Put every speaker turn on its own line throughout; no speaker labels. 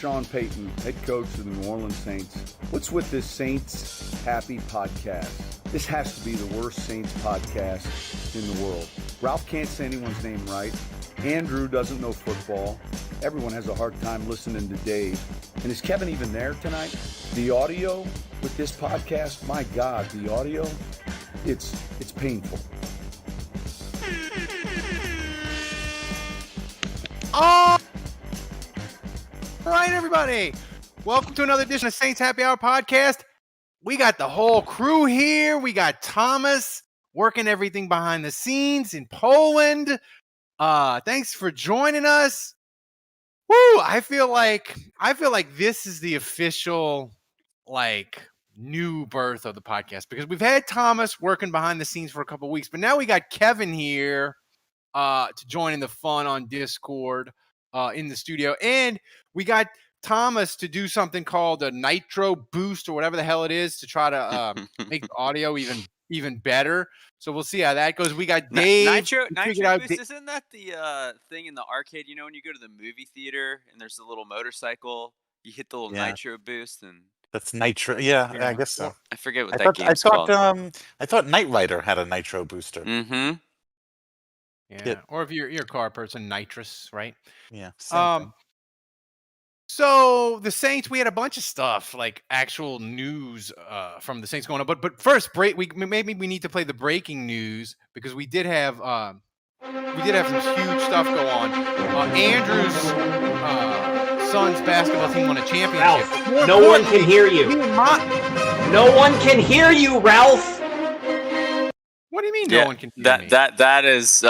Sean Payton, head coach of the New Orleans Saints. What's with this Saints Happy podcast? This has to be the worst Saints podcast in the world. Ralph can't say anyone's name right. Andrew doesn't know football. Everyone has a hard time listening to Dave. And is Kevin even there tonight? The audio with this podcast, my God, the audio, it's painful.
All right, everybody. Welcome to another edition of Saints Happy Hour podcast. We got the whole crew here. We got Thomas working everything behind the scenes in Poland. Thanks for joining us. Woo! I feel like this is the official new birth of the podcast because we've had Thomas working behind the scenes for a couple of weeks, but now we got Kevin here to join in the fun on Discord in the studio, and we got Thomas to do something called a nitro boost or whatever the hell it is to try to make the audio even better. So we'll see how that goes. We got Dave.
Nitro boost, isn't that the thing in the arcade? You know, when you go to the movie theater and there's a little motorcycle, you hit the little nitro boost and
that's nitro. Yeah, I guess so.
I forget what that game's called.
I thought Knight Rider had a nitro booster.
Mm-hmm.
Yeah, or if you're a car person, nitrous, right?
Yeah.
So the Saints, we had a bunch of stuff like actual news from the Saints going on, but first, maybe we need to play the breaking news because we did have some huge stuff go on. Andrew's son's basketball team won a championship.
Ralph, no one can hear you. No one can hear you, Ralph.
What do you mean no one can hear me?
That is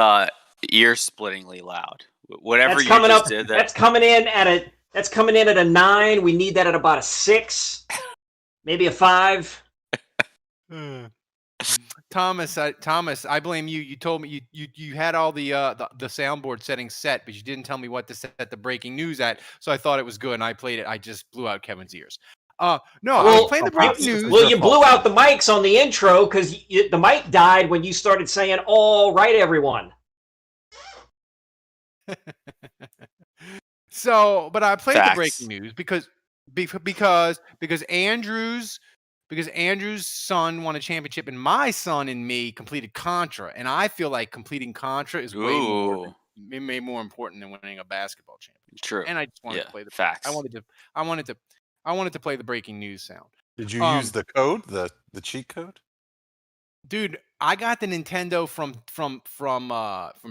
ear-splittingly loud. Whatever
that's
you
coming
just
up,
did.
That's coming in at a 9. We need that at about a 6, maybe a 5.
Thomas, I blame you. You told me you had all the soundboard settings set, but you didn't tell me what to set the breaking news at. So I thought it was good, and I played it. I just blew out Kevin's ears. I was playing the breaking news.
Well, you blew out the mics on the intro because the mic died when you started saying, "All right, everyone."
But I played the breaking news because Andrew's son won a championship and my son and me completed Contra, and I feel like completing Contra is way more important than winning a basketball championship.
True.
And I just wanted to play the
facts.
I wanted to play the breaking news sound.
Did you use the code, the cheat code?
Dude, I got the Nintendo from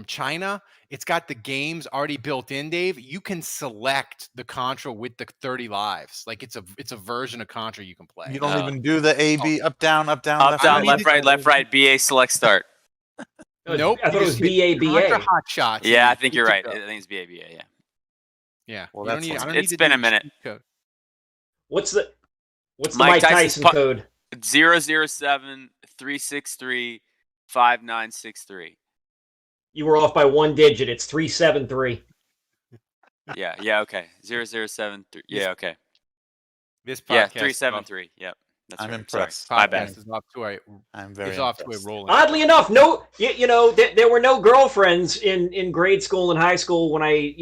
China. It's got the games already built in, Dave. You can select the Contra with the 30 lives. Like it's a version of Contra you can play.
You don't even do the A-B, up, down,
left, right, BA, select, start.
Nope.
I thought it was BA.
Hot shots.
Yeah, I think you're right. I think it's BA, yeah.
Yeah.
Well,
it's been a minute.
What's the Mike Tyson code?
007-363-5963.
You were off by 1 digit. It's 373.
Yeah, okay. 0073. Yeah, okay.
This podcast.
Yeah, 373. Yep. That's
I'm
right.
impressed.
Sorry. My bad.
Is off to a rolling.
Oddly enough, no, there were no girlfriends in grade school and high school when I,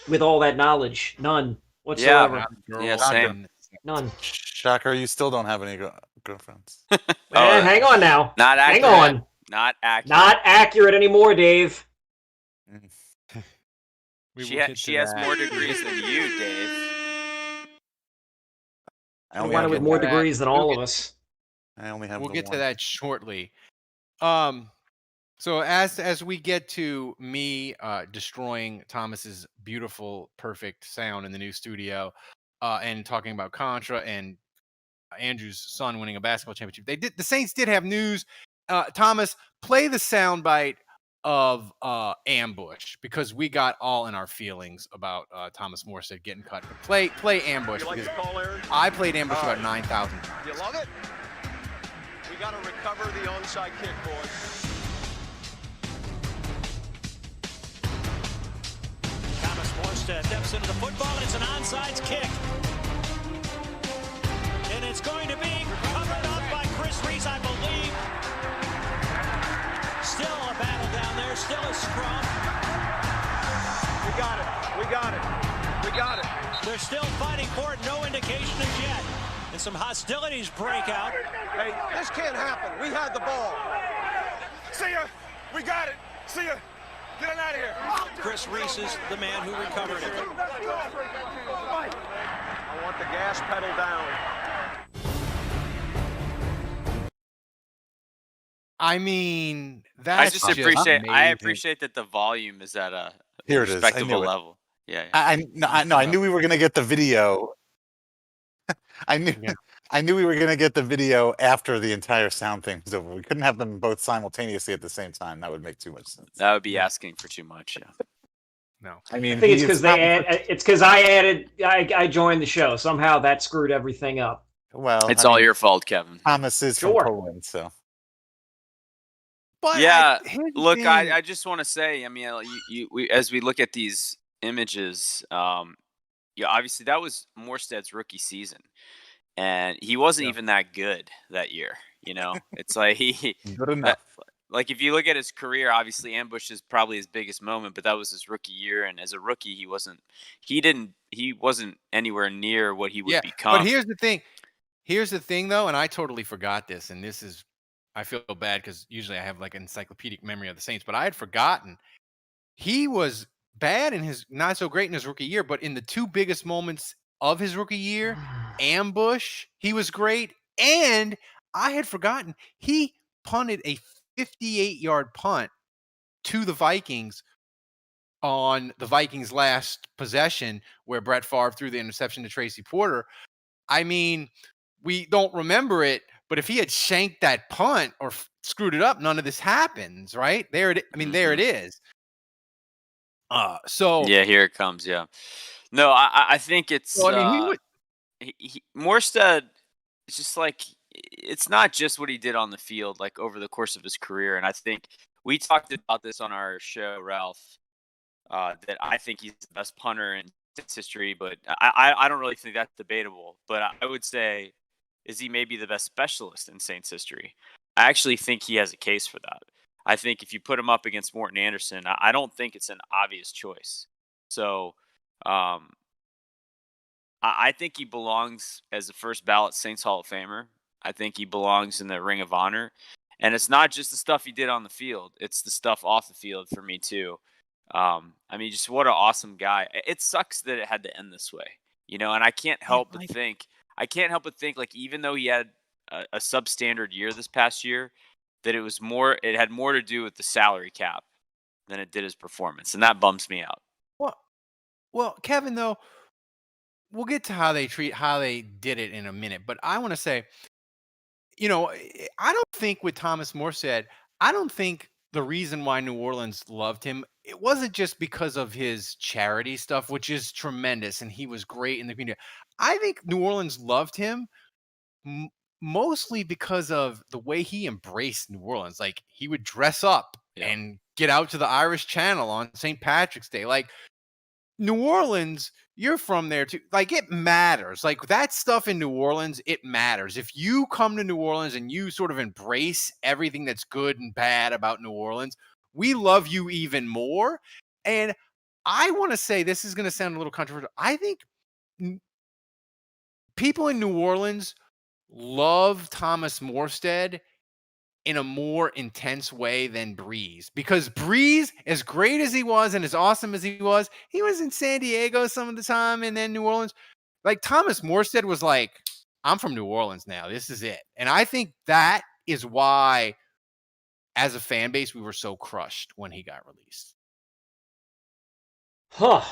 with all that knowledge, none whatsoever.
Yeah, same.
None.
Shocker, you still don't have any girlfriends.
Hang on now.
Not accurate.
Hang on.
Not accurate.
Not accurate anymore, Dave.
She has more degrees than you, Dave.
One with more degrees than all of us.
I only have.
We'll get to that shortly. So as we get to me destroying Thomas's beautiful, perfect sound in the new studio, and talking about Contra and Andrew's son winning a basketball championship, the Saints did have news. Thomas, play the soundbite of Ambush because we got all in our feelings about Thomas Morstead getting cut. But play Ambush because I played Ambush about 9,000 times.
You love it? We got to recover the onside kick, boys.
Thomas Morstead steps into the football, and it's an onside kick. And it's going to be covered up by Chris Reese, I believe. Still a battle down there, still a scrum.
We got it. We got it. We got it.
They're still fighting for it. No indication as yet. And some hostilities break out.
Hey, this can't happen. We had the ball. See ya. We got it. See ya. Get it out of here.
Chris Reese is the man who recovered it.
I want the gas pedal down.
I mean,
I
that's
just appreciate. I
amazing.
appreciate that the volume is at a
Here it is. I
respectable
knew it.
level. Yeah.
I knew we were gonna get the video. I knew
Yeah.
I knew we were gonna get the video after the entire sound thing was over. We couldn't have them both simultaneously at the same time. That would make too much sense.
That would be asking for too much. Yeah.
No.
I mean,
I think it's
he
because
is
they
not-
add, it's because I added. I joined the show. Somehow that screwed everything up.
Well,
It's
I
all
mean,
your fault, Kevin.
Thomas is
Sure.
from Poland, so
But
Yeah,
here's the
Look,
thing.
I just want to say, I mean, as we look at these images, yeah, obviously that was Morstead's rookie season, and he wasn't
Yeah.
even that good that year. You know, it's like
good enough.
like if you look at his career, obviously Ambush is probably his biggest moment, but that was his rookie year, and as a rookie, he wasn't anywhere near what he would become.
But here's the thing. Here's the thing, though, and I totally forgot this, and this is, I feel bad because usually I have like an encyclopedic memory of the Saints, but I had forgotten he was bad in his, not so great in his rookie year, but in the two biggest moments of his rookie year, Ambush, he was great, and I had forgotten he punted a 58-yard punt to the Vikings on the Vikings' last possession where Brett Favre threw the interception to Tracy Porter. I mean, we don't remember it, but if he had shanked that punt or screwed it up, none of this happens, right? There it is. So
Yeah, here it comes. Yeah, no, I think it's.
Well, I mean,
Morstead. It's just like it's not just what he did on the field, like over the course of his career, and I think we talked about this on our show, Ralph. That I think he's the best punter in Saints history, but I don't really think that's debatable. But I would say, is he maybe the best specialist in Saints history? I actually think he has a case for that. I think if you put him up against Morton Anderson, I don't think it's an obvious choice. So I think he belongs as the first ballot Saints Hall of Famer. I think he belongs in the Ring of Honor. And it's not just the stuff he did on the field. It's the stuff off the field for me, too. I mean, just what an awesome guy. It sucks that it had to end this way, you know, and I can't help but think, like, even though he had a substandard year this past year, that it had more to do with the salary cap than it did his performance. And that bums me out.
Well, Kevin, though, we'll get to how they did it in a minute, but I want to say, you know, I don't think with Thomas Morstead, I don't think the reason why New Orleans loved him, it wasn't just because of his charity stuff, which is tremendous, and he was great in the community. I think New Orleans loved him mostly because of the way he embraced New Orleans. Like, he would dress up and get out to the Irish Channel on St. Patrick's Day. Like, New Orleans, you're from there too. Like, it matters. Like, that stuff in New Orleans, it matters. If you come to New Orleans and you sort of embrace everything that's good and bad about New Orleans, we love you even more. And I want to say, this is going to sound a little controversial. I think people in New Orleans love Thomas Morstead in a more intense way than Breeze, because Breeze, as great as he was and as awesome as he was in San Diego some of the time and then New Orleans. Like, Thomas Morstead was like, I'm from New Orleans now. This is it. And I think that is why, as a fan base, we were so crushed when he got released.
Huh.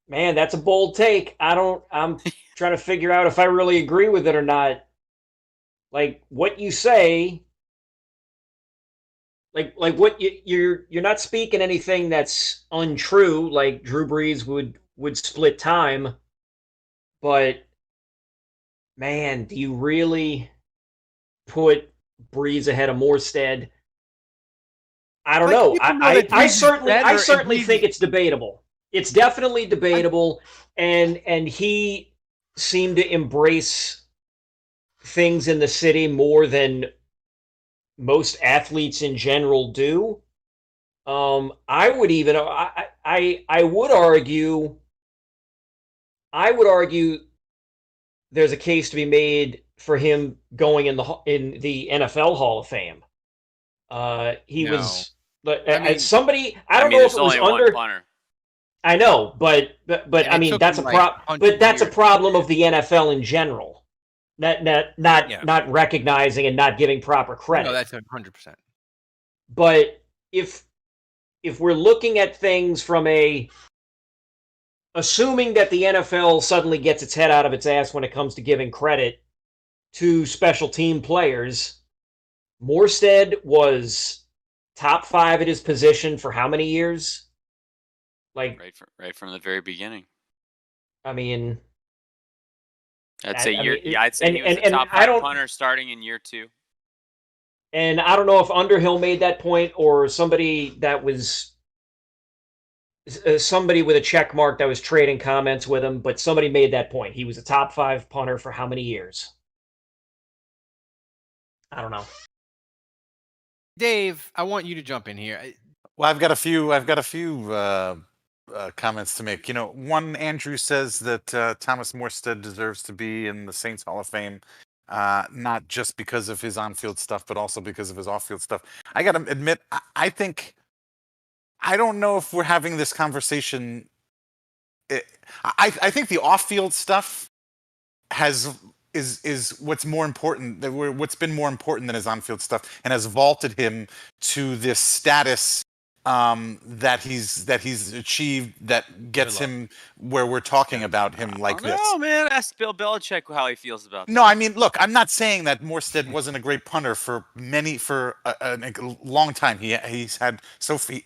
Man, that's a bold take. I'm trying to figure out if I really agree with it or not. Like, what you say, like what you're not speaking anything that's untrue. Like, Drew Brees would split time, but man, do you really put Brees ahead of Morstead? I don't know. I certainly think it's debatable. It's definitely debatable, and he seemed to embrace things in the city more than most athletes in general do. I would argue I would argue there's a case to be made for him going in the NFL Hall of Fame. He
No.
was, but
I mean-
somebody. I
I
don't
mean,
know if
there's
it was
only
under.
one punter.
I know, but
And
I
it
mean
took
that's
him,
a
like, 100
but that's a
years.
problem of the NFL in general. Not
Yeah.
not recognizing and not giving proper credit.
No, that's 100%.
But if we're looking at things from assuming that the NFL suddenly gets its head out of its ass when it comes to giving credit to special team players, Morstead was top 5 at his position for how many years? Like,
Right from the very beginning.
I mean,
I'd say
I mean,
I'd say he was the
and
top
I
5
don't,
punter starting in year 2.
and I don't know if Underhill made that point or somebody that was somebody with a check mark that was trading comments with him, but somebody made that point. He was a top 5 punter for how many years? I don't know.
Dave, I want you to jump in here.
Well, I've got a few comments to make. One, Andrew says that Thomas Morstead deserves to be in the Saints Hall of Fame, not just because of his on-field stuff, but also because of his off-field stuff. I got to admit, I think I don't know if we're having this conversation. I think the off-field stuff is what's more important, what's been more important than his on-field stuff, and has vaulted him to this status that he's achieved, that gets him where we're talking about him like this.
No, man, ask Bill Belichick how he feels about that.
No, I mean, look, I'm not saying that Morstead wasn't a great punter for a long time. He's had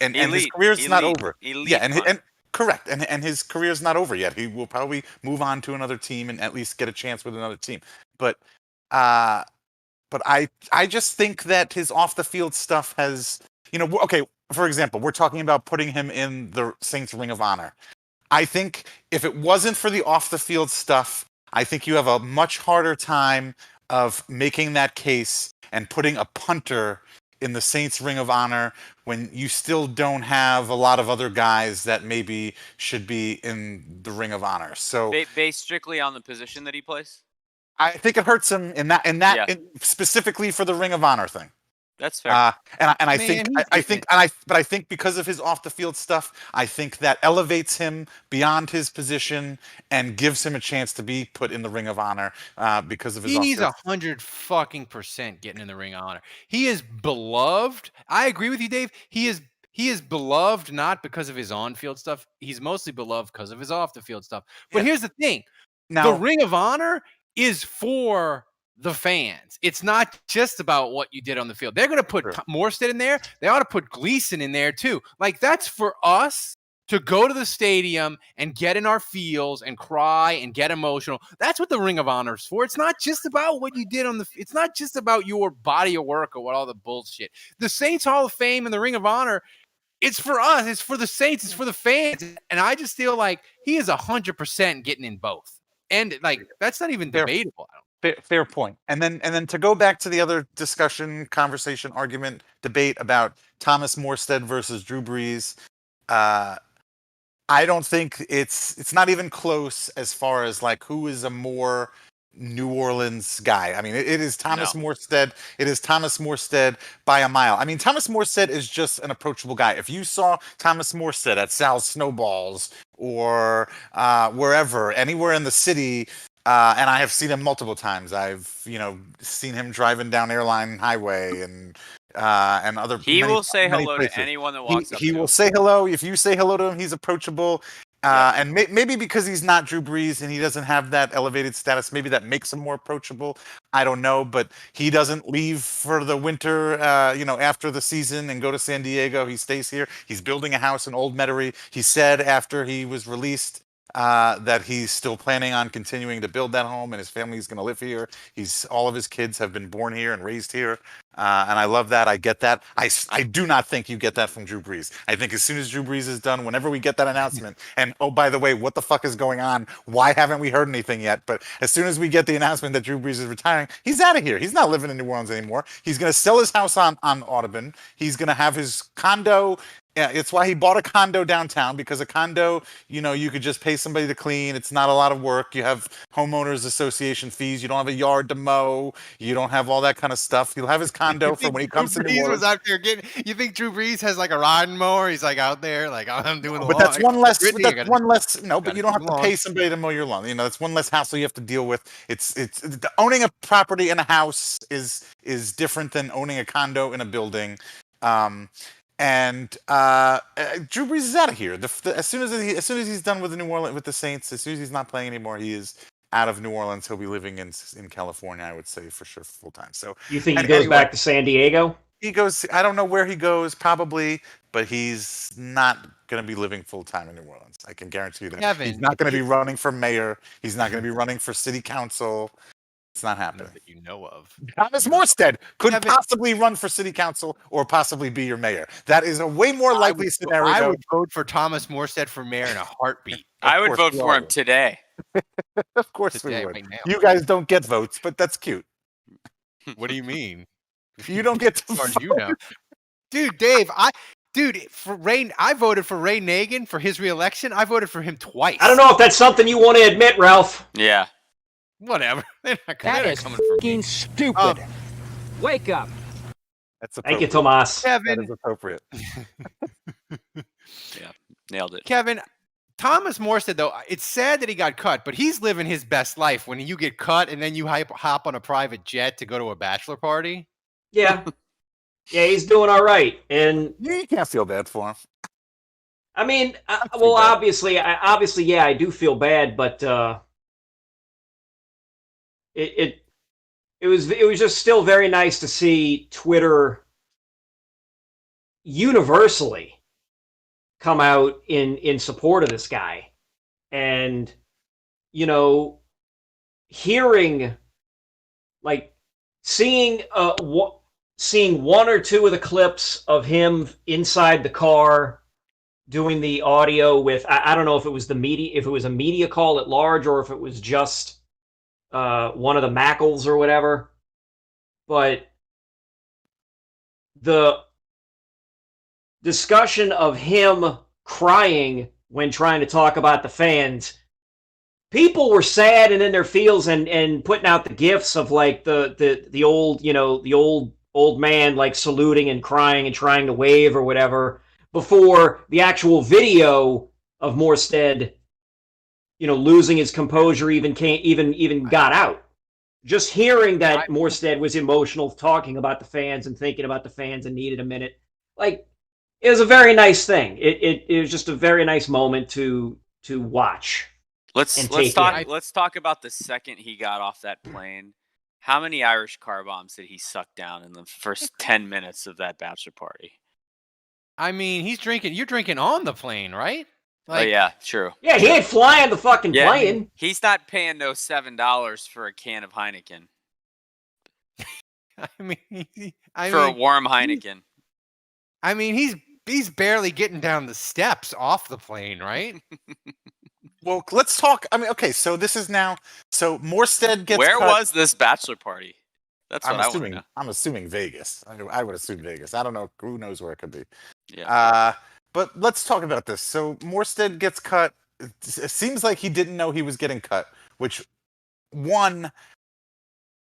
and his career's not over. Yeah, and correct, and his career's not over yet. He will probably move on to another team and at least get a chance with another team. But I just think that his off the field stuff has, okay. For example, we're talking about putting him in the Saints Ring of Honor. I think if it wasn't for the off the field stuff, I think you have a much harder time of making that case and putting a punter in the Saints Ring of Honor when you still don't have a lot of other guys that maybe should be in the Ring of Honor. So
based strictly on the position that he plays,
I think it hurts him in that specifically for the Ring of Honor thing.
That's fair.
I think because of his off the field stuff, I think that elevates him beyond his position and gives him a chance to be put in the Ring of Honor because of his.
He's 100% getting in the Ring of Honor. He is beloved. I agree with you, Dave. He is beloved not because of his on-field stuff. He's mostly beloved because of his off-the-field stuff. But here's the thing: the Ring of Honor is for the fans. It's not just about what you did on the field. They're going to put Morstead in there. They ought to put Gleason in there too. Like, that's for us to go to the stadium and get in our feels and cry and get emotional. That's what the Ring of Honor is for. It's not just about what you did on the. It's not just about your body of work or what all the bullshit. The Saints Hall of Fame and the Ring of Honor, it's for us. It's for the Saints. It's for the fans. And I just feel like he is 100% getting in both. And like, that's not even debatable.
Fair point. And then to go back to the other discussion, conversation, argument, debate about Thomas Morstead versus Drew Brees, I don't think it's not even close as far as like who is a more New Orleans guy. I mean, it is Thomas Morstead. It is Thomas Morstead by a mile. I mean, Thomas Morstead is just an approachable guy. If you saw Thomas Morstead at Sal's Snowballs or wherever, anywhere in the city, and I have seen him multiple times. I've seen him driving down Airline Highway and other.
He will say
many
hello
places.
to anyone that walks up.
He will say hello. If you say hello to him, he's approachable. And maybe because he's not Drew Brees and he doesn't have that elevated status, maybe that makes him more approachable. I don't know, but he doesn't leave for the winter, after the season and go to San Diego. He stays here. He's building a house in Old Metairie. He said after he was released that he's still planning on continuing to build that home and his family is going to live here. All of his kids have been born here and raised here. And I love that. I get that. I do not think you get that from Drew Brees. I think as soon as Drew Brees is done, whenever we get that announcement, and oh, by the way, what the fuck is going on? Why haven't we heard anything yet? But as soon as we get the announcement that Drew Brees is retiring, he's out of here. He's not living in New Orleans anymore. He's going to sell his house on Audubon. He's going to have his condo. Yeah, it's why he bought a condo downtown, because a condo, you could just pay somebody to clean. It's not a lot of work. You have homeowners association fees. You don't have a yard to mow. You don't have all that kind of stuff. He'll have his condo for when he comes to New Orleans.
Was out there you think Drew Brees has like a riding mower? He's like out there, like I'm doing the lawn.
But that's one less. But you don't have to pay somebody to mow your lawn. That's one less hassle you have to deal with. It's owning a property in a house is different than owning a condo in a building. And Drew Brees is out of here. As soon as he's done with the Saints, as soon as he's not playing anymore, he is out of New Orleans. He'll be living in California, I would say, for sure, full time. So
you think he goes back to San Diego?
He goes. I don't know where he goes, probably, but he's not going to be living full time in New Orleans. I can guarantee you that.
Kevin,
he's not going to be running for mayor. He's not going to be running for city council. It's not happening.
That you know of.
Thomas Morstead could possibly run for city council or possibly be your mayor. That is a way more likely scenario.
I would vote for Thomas Morstead for mayor in a heartbeat.
I would vote for him today.
Of course we would. Right, you guys don't get votes, but that's cute.
What do you mean?
You don't get to vote.
You know. Dude, Dave, I voted for Ray Nagin for his reelection. I voted for him twice.
I don't know if that's something you want to admit, Ralph.
Yeah.
Whatever.
That is fucking stupid. Wake up.
That's
Thank you, Tomas.
Kevin.
That is appropriate.
Yeah, nailed it.
Kevin, Thomas Morstead, though, it's sad that he got cut, but he's living his best life when you get cut and then you hop on a private jet to go to a bachelor party.
Yeah. Yeah, he's doing all right. And
you can't feel bad for him.
I mean, obviously, yeah, I do feel bad, but it was just still very nice to see Twitter universally come out in support of this guy. And hearing, like, seeing one or two of the clips of him inside the car doing the audio with, I don't know if it was a media call at large or if it was just one of the Mackles or whatever, but the discussion of him crying when trying to talk about the fans, people were sad and in their feels and putting out the gifs of like the old man like saluting and crying and trying to wave or whatever before the actual video of Morstead losing his composure even got out. Just hearing that Morstead was emotional, talking about the fans and thinking about the fans and needed a minute, like, it was a very nice thing. It was just a very nice moment to watch.
Let's talk about the second he got off that plane. How many Irish car bombs did he suck down in the first 10 minutes of that bachelor party?
I mean, you're drinking on the plane, right?
Like, oh, yeah, true.
Yeah, he ain't flying the fucking plane.
He's not paying no $7 for a can of Heineken. For a warm Heineken.
I mean, he's barely getting down the steps off the plane, right?
Well, let's talk. I mean, okay, so this is now. So Morstead gets.
Where was this bachelor party? That's what I want to know.
I'm assuming Vegas. I would assume Vegas. I don't know. Who knows where it could be?
Yeah.
But let's talk about this. So Morstead gets cut. It seems like he didn't know he was getting cut. Which, one,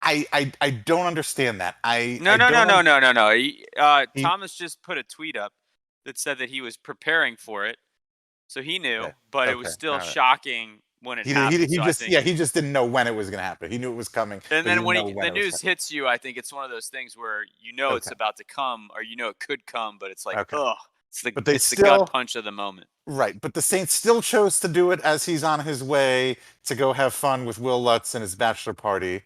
I don't understand that.
No. Thomas just put a tweet up that said that he was preparing for it, so he knew. But it was still shocking when it happened.
He just didn't know when it was going to happen. He knew it was coming.
And then when the news hits you, I think it's one of those things where it's about to come, or it could come, but it's like, ugh. It's the gut punch of the moment.
Right, but the Saints still chose to do it as he's on his way to go have fun with Will Lutz and his bachelor party,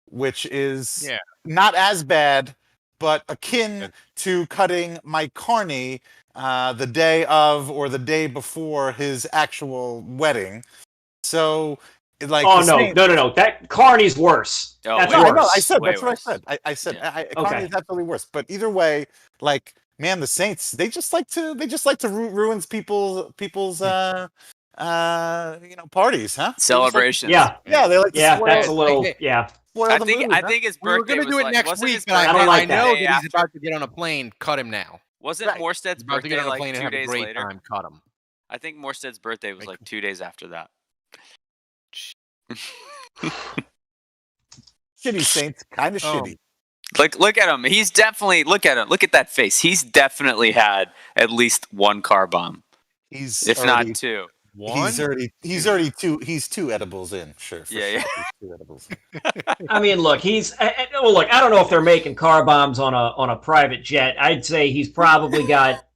which is not as bad, but akin to cutting Mike Carney the day of or the day before his actual wedding. So Like,
oh no! That Carney's worse.
Oh,
That's
way
worse.
I know. I said
Way
that's what I
worse.
said. I said
Yeah.
Carney is absolutely worse. But either way, like, man, the Saints, they just like to ruin people's parties, huh? They just like to,
Celebrations.
Yeah,
they like to spoil,
that's a little
spoil
I
the
think
mood,
I
huh?
think his
We were
birthday
gonna do
was
it
like,
next
wasn't
week,
his
but I
birthday
like
I
that.
know that he's
after?
about to get on a plane. Cut him now.
Wasn't
Right.
Morstead's
He's about to get
birthday
on a
like
plane and
2
have a
days
great
later?
time. Cut him.
I think Morstead's birthday was like 2 days after that.
Shitty Saints, kind of shitty.
Look at him. He's definitely look at him. Look at that face. He's definitely had at least one car bomb, if not two.
One?
He's already two edibles in. Sure.
Yeah.
He's 2 edibles in.
I mean, look, look. I don't know if they're making car bombs on a private jet. I'd say he's probably got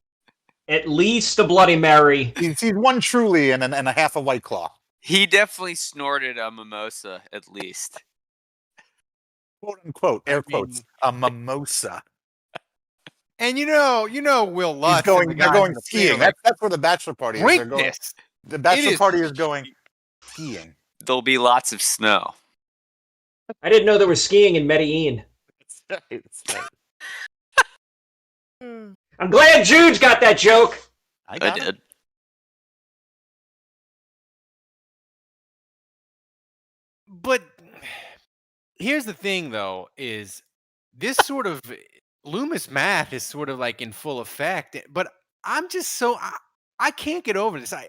at least a Bloody Mary.
He's one Truly and a half a White Claw.
He definitely snorted a mimosa at least.
Quote unquote, air quotes, a mimosa.
And you know, Will Lutz.
They're going skiing. That's where the bachelor party is.
Drink
They're going,
this.
the bachelor party is going skiing.
There'll be lots of snow.
I didn't know there was skiing in Medellin.
That's right.
I'm glad Jude's got that joke.
I
got it.
did.
But here's the thing, though, is this sort of Loomis math is sort of like in full effect. But I'm just so I can't get over this. I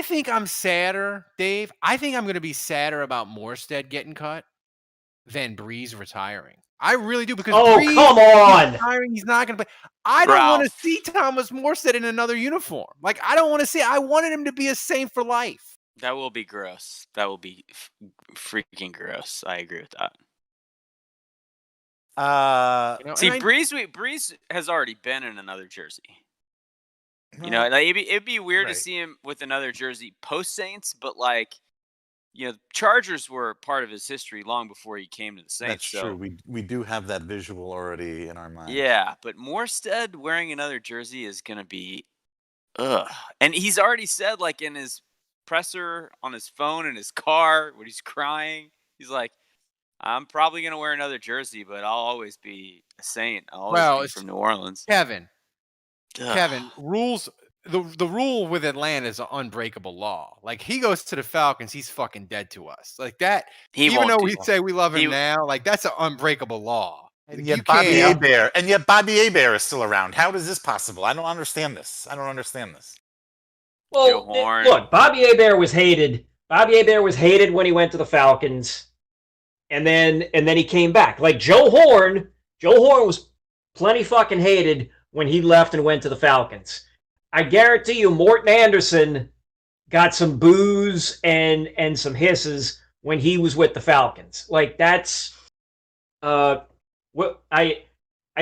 think I'm sadder, Dave. I think I'm going to be sadder about Morstead getting cut than Breeze retiring. I really do, because Breeze,
come on!
Retiring, he's not going to play. I don't want to see Thomas Morstead in another uniform. Like, I don't want to see. I wanted him to be a Saint for life.
That will be gross. That will be freaking gross. I agree with that. See, Breeze has already been in another jersey. You know, like, it'd be weird to see him with another jersey post Saints, but like, you know, Chargers were part of his history long before he came to the Saints.
That's true. We do have that visual already in our mind.
Yeah, but Morstead wearing another jersey is gonna be, ugh. And he's already said, like, in his presser on his phone in his car when he's crying, he's like, I'm probably gonna wear another jersey, but I'll always be a Saint. I'll always be from New Orleans.
Kevin, rules. The rule with Atlanta is an unbreakable law. Like, he goes to the Falcons, he's fucking dead to us. Like that. Even though we say we love him now, like, that's an unbreakable law.
And yet Bobby Hebert is still around. How is this possible? I don't understand this.
Well, look, Bobby Hebert was hated. Bobby Hebert was hated when he went to the Falcons, and then he came back. Like Joe Horn was plenty fucking hated when he left and went to the Falcons. I guarantee you, Morton Anderson got some boos and some hisses when he was with the Falcons. Like, that's what I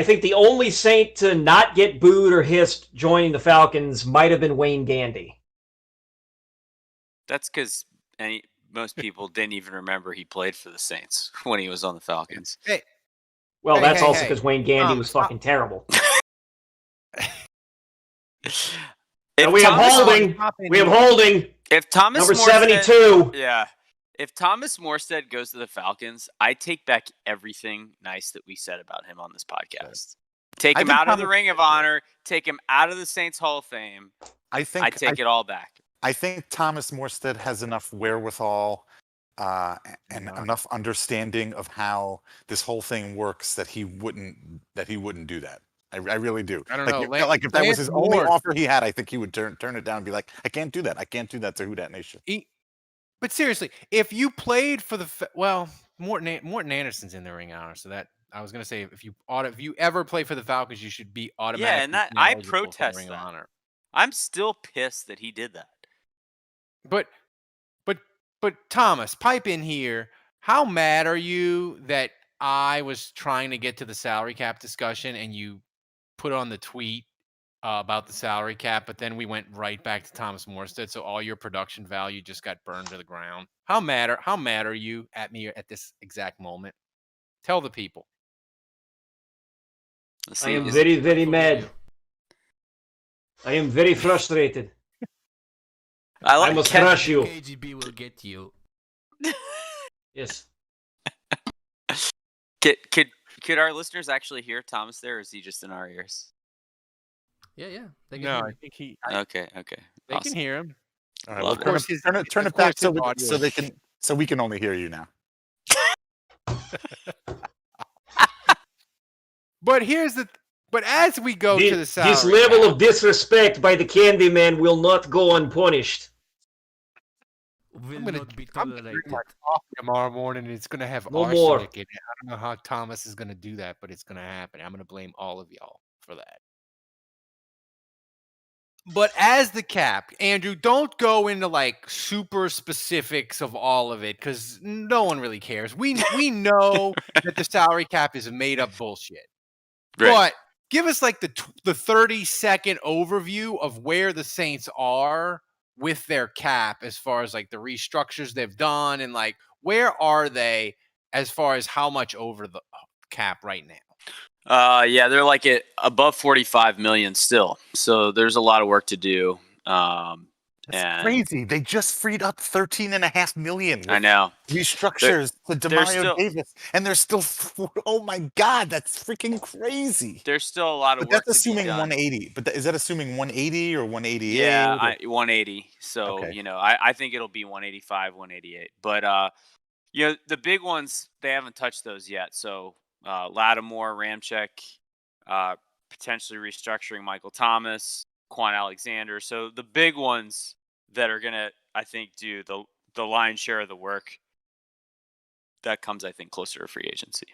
think the only Saint to not get booed or hissed joining the Falcons might have been Wayne Gandy.
That's because most people didn't even remember he played for the Saints when he was on the Falcons.
That's also because Wayne Gandy was fucking terrible. We have holding.
If Thomas
number
Morstead,
72.
Yeah. If Thomas Morstead goes to the Falcons, I take back everything nice that we said about him on this podcast. Take him out of the Ring of Honor. Take him out of the Saints Hall of Fame. I take it all back.
I think Thomas Morstead has enough wherewithal and enough understanding of how this whole thing works that he wouldn't do that. I really do.
I don't know.
Like if that was his only offer he had, I think he would turn it down and be like, I can't do that. I can't do that to Who Dat Nation.
But seriously, if you played for Morton Anderson's in the Ring of Honor, so that I was gonna say, if you ever play for the Falcons, you should be automatically.
Yeah, and that I protest Ring of Honor. I'm still pissed that he did that.
But Thomas, pipe in here. How mad are you that I was trying to get to the salary cap discussion and you put on the tweet about the salary cap, but then we went right back to Thomas Morstead, so all your production value just got burned to the ground? How mad are you at me at this exact moment? Tell the people.
I am very, very mad. I am very frustrated. I must crush you.
KGB will get you.
Yes.
Could our listeners actually hear Thomas there, or is he just in our ears?
Yeah. They can
No,
hear
I
me.
think he.
Okay.
They can hear him.
All right,
Love
well,
it.
turn it back so we can only hear you now.
But as we go to the salary
this level
cap,
of disrespect by the Candyman will not go unpunished.
Will
I'm gonna
not be
I'm gonna
tolerated.
drink my coffee tomorrow morning, and it's gonna have
No
arsenic
more.
in it. I don't know how Thomas is gonna do that, but it's gonna happen. I'm gonna blame all of y'all for that. But as the cap, Andrew, don't go into like super specifics of all of it because no one really cares. We know that the salary cap is made up bullshit.
Right.
But give us like the 30-second overview of where the Saints are with their cap as far as like the restructures they've done and like where are they as far as how much over the cap right now?
Yeah, they're like at above 45 million still. So there's a lot of work to do.
That's crazy. They just freed up $13.5 million.
I know.
Restructures to Demario Davis, and they're still. Oh my God, that's freaking crazy.
There's still a lot of
But
work.
That's assuming
to be done.
180. But is that assuming 180 or 188?
Yeah, 180. So
Okay.
I think it'll be 185, 188. But the big ones they haven't touched those yet. So Lattimore, Ramczyk, potentially restructuring Michael Thomas, Quan Alexander. So the big ones that are gonna, I think, do the lion's share of the work. That comes, I think, closer to free agency.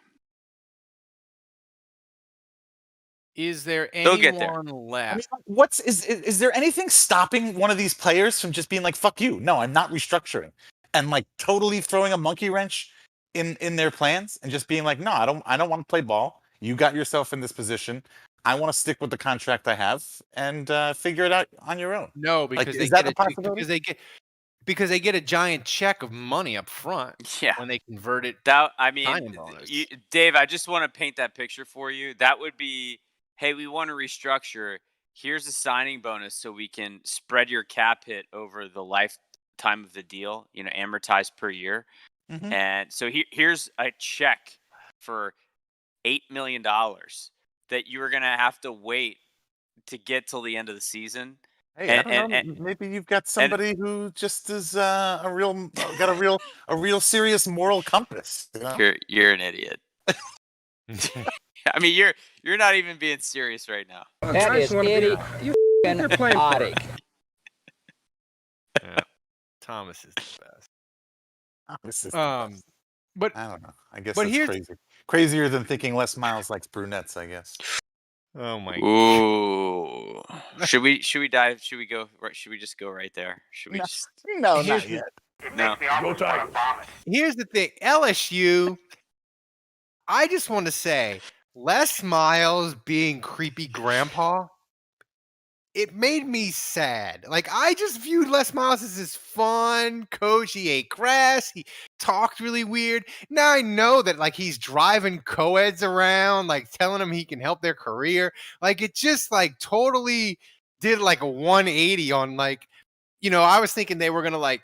Is there
They'll get there.
anyone left?
I mean, is there anything stopping one of these players from just being like, "Fuck you"? No, I'm not restructuring, and like totally throwing a monkey wrench in their plans and just being like, "No, I don't want to play ball. You got yourself in this position. I want to stick with the contract I have and figure it out on your own."
No, because
is that a possibility?
Because they get a giant check of money up front.
Yeah.
When they convert it.
Dave, I just want to paint that picture for you. That would be, hey, we want to restructure. Here's a signing bonus so we can spread your cap hit over the lifetime of the deal, amortized per year.
Mm-hmm.
And so here's a check for $8 million that you were going to have to wait to get till the end of the season.
Hey, I don't know. Maybe you've got somebody who just is got a real serious moral compass. You know?
You're an idiot. I mean, you're not even being serious right now.
That is idiot. You idiotic.
Yeah. Thomas is the best. But
I don't know. I guess
but
that's crazy. Crazier than thinking Les Miles likes brunettes, I guess.
Oh my
Ooh. Should we dive? Should we go? Should we just go right there? Should we just?
No, not yet.
No.
Go Tigers.
Here's the thing, LSU. I just want to say, Les Miles being creepy grandpa, it made me sad. Like, I just viewed Les Miles as this fun coach. He ate grass. He talked really weird. Now I know that, like, he's driving co-eds around, like, telling them he can help their career. Like, it just, like, totally did, like, a 180 on, like, I was thinking they were going to, like,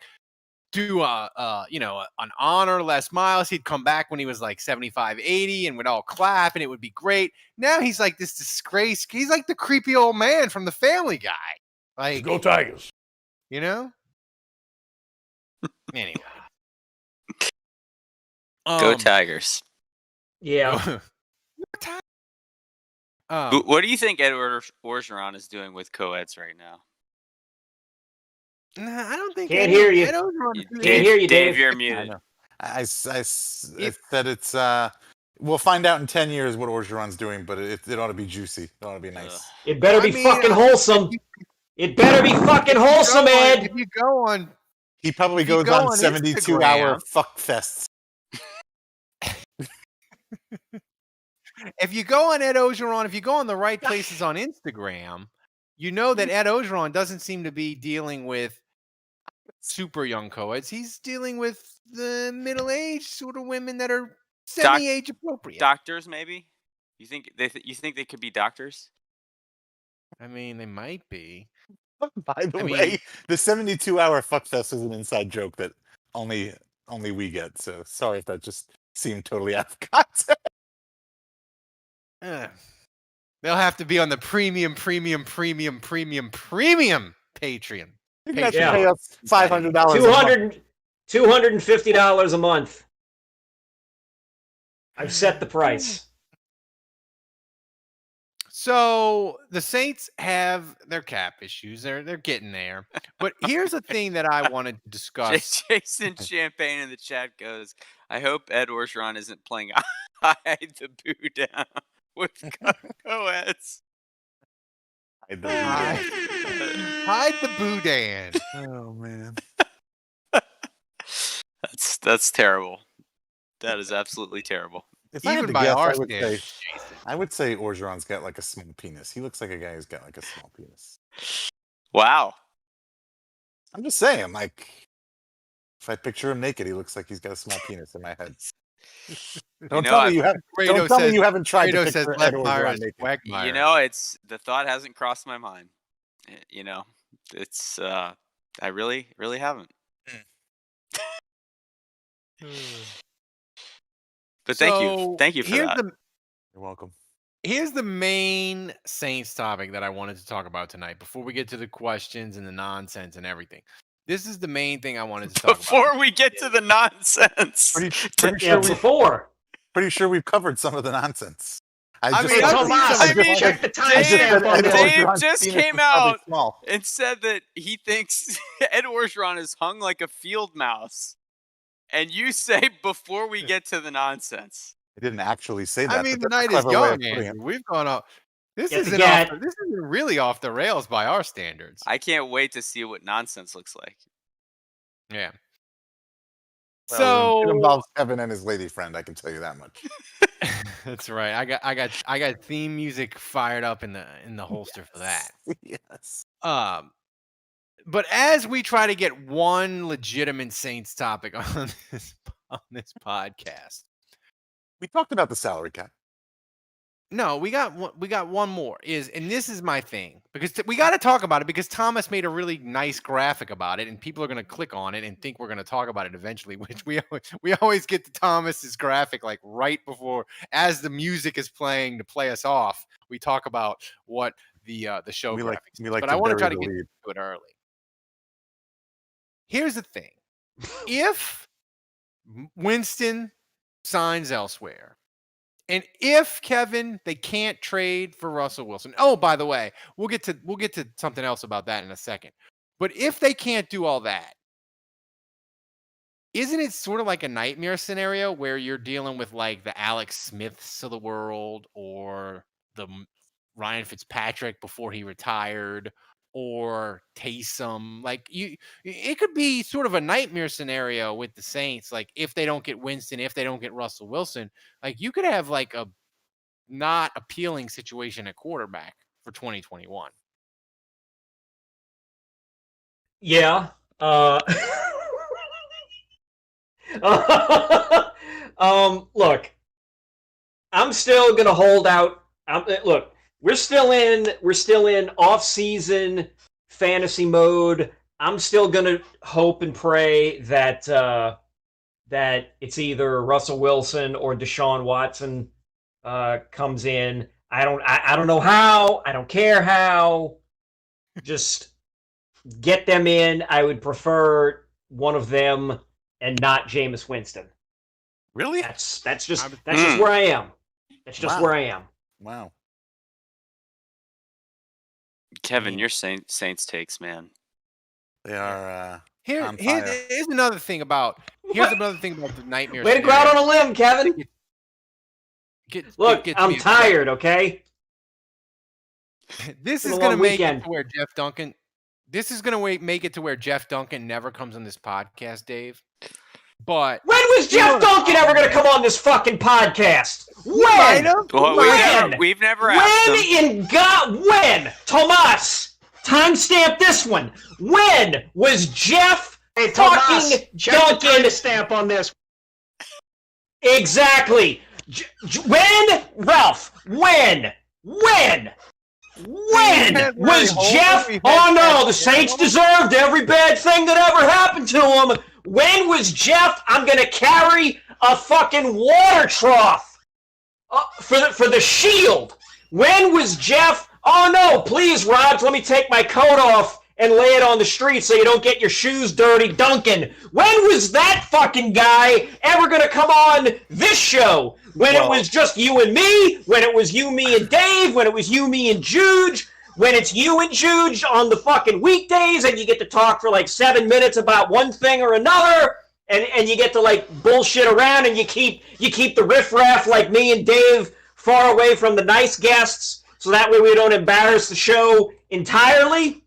do an honor Les Miles. He'd come back when he was like 75, 80 and would all clap and it would be great. Now he's like this disgrace. He's like the creepy old man from the Family Guy. Like,
Go Tigers.
Anyway.
Go Tigers.
Yeah.
What do you think Edward Orgeron is doing with co-eds right now?
Nah, I don't think.
Can't hear you.
Can't
hear you,
Dave.
Dave.
You're muted.
I said it's. We'll find out in 10 years what Orgeron's doing, but it ought to be juicy. It ought to be nice.
It better be fucking wholesome. It better be fucking wholesome, Ed.
If you go on,
he probably goes on 72-hour fuck fests.
If you go on Ed Orgeron, if you go on the right places on Instagram, you know that Ed Orgeron doesn't seem to be dealing with super young co-eds. He's dealing with the middle-aged sort of women that are semi-age appropriate.
Doctors, maybe? You think they could be doctors?
I mean, they might be.
By the way, the 72-hour fuckfest is an inside joke that only we get. So sorry if that just seemed totally out of context.
They'll have to be on the premium Patreon.
You can actually pay us $500.
$250 a month. I've set the price.
So the Saints have their cap issues. They're getting there. But here's the thing that I wanted to discuss.
Jason Champagne in the chat goes, I hope Ed Orgeron isn't playing Hide the Boo Down with co-eds.
Hide the Boudin.
Oh man.
That's terrible. That is absolutely terrible.
If even by our standards, I would say Orgeron's got like a small penis. He looks like a guy who's got like a small penis.
Wow.
I'm just saying, like, if I picture him naked, he looks like he's got a small penis in my head. Don't tell me you haven't tried to picture Ed Orgeron naked.
You know, the thought hasn't crossed my mind. You know, it's I really haven't. But thank you for that.
You're welcome.
Here's the main Saints topic that I wanted to talk about tonight before we get to the questions and the nonsense and everything. This is the main thing I wanted to talk about.
Before we get to the nonsense.
Pretty sure we've covered some of the nonsense.
Check the timestamp on this.
Dave just came out and said that he thinks Ed Orgeron is hung like a field mouse. And you say before we get to the nonsense.
I didn't actually say that.
I mean, the night is young, Andrew. We've gone up. This isn't really off the rails by our standards.
I can't wait to see what nonsense looks like.
Yeah.
Well,
so
it involves Kevin and his lady friend. I can tell you that much.
That's right. I got theme music fired up in the holster for that.
Yes.
But as we try to get one legitimate Saints topic on this podcast,
we talked about the salary cap.
No, we got one more. And this is my thing because we got to talk about it because Thomas made a really nice graphic about it, and people are going to click on it and think we're going to talk about it eventually. Which we always get to Thomas's graphic like right before, as the music is playing to play us off. We talk about what the show graphics. But I want to try to get to it early. Here's the thing: if Winston signs elsewhere. And if Kevin, they can't trade for Russell Wilson. Oh, by the way, we'll get to something else about that in a second. But if they can't do all that, isn't it sort of like a nightmare scenario where you're dealing with like the Alex Smiths of the world or the Ryan Fitzpatrick before he retired or Taysom? Like it could be sort of a nightmare scenario with the Saints. Like if they don't get Winston, if they don't get Russell Wilson, like you could have like a not appealing situation at quarterback for 2021.
Yeah. Look, I'm still gonna hold out. Look. We're still in off-season fantasy mode. I'm still gonna hope and pray that that it's either Russell Wilson or Deshaun Watson comes in. I don't know how. I don't care how. Just get them in. I would prefer one of them and not Jameis Winston.
Really?
That's just where I am. That's just where I am.
Wow.
Kevin, your Saints takes, man.
They are.
Here's another thing about the nightmare.
Way to go out on a limb, Kevin. Look, I'm tired. Okay.
This is going to make it to where Jeff Duncan. This is going to make it to where Jeff Duncan never comes on this podcast, Dave. But
when was Jeff Duncan ever going to come on this fucking podcast? When?
We've never asked him.
When? Tomas, timestamp this one. When was Jeff fucking Duncan
stamp on this?
Exactly. When, Ralph? When? When was Jeff? Oh no, the Saints deserved every bad thing that ever happened to them. When was Jeff? I'm gonna carry a fucking water trough for the Shield. When was Jeff? Oh no, please, Rod, let me take my coat off and lay it on the street so you don't get your shoes dirty, Duncan. When was that fucking guy ever gonna come on this show? When it was just you and me, when it was you, me, and Dave, when it was you, me, and Juge, when it's you and Juge on the fucking weekdays and you get to talk for like 7 minutes about one thing or another, and you get to like bullshit around and you keep the riffraff like me and Dave far away from the nice guests so that way we don't embarrass the show entirely?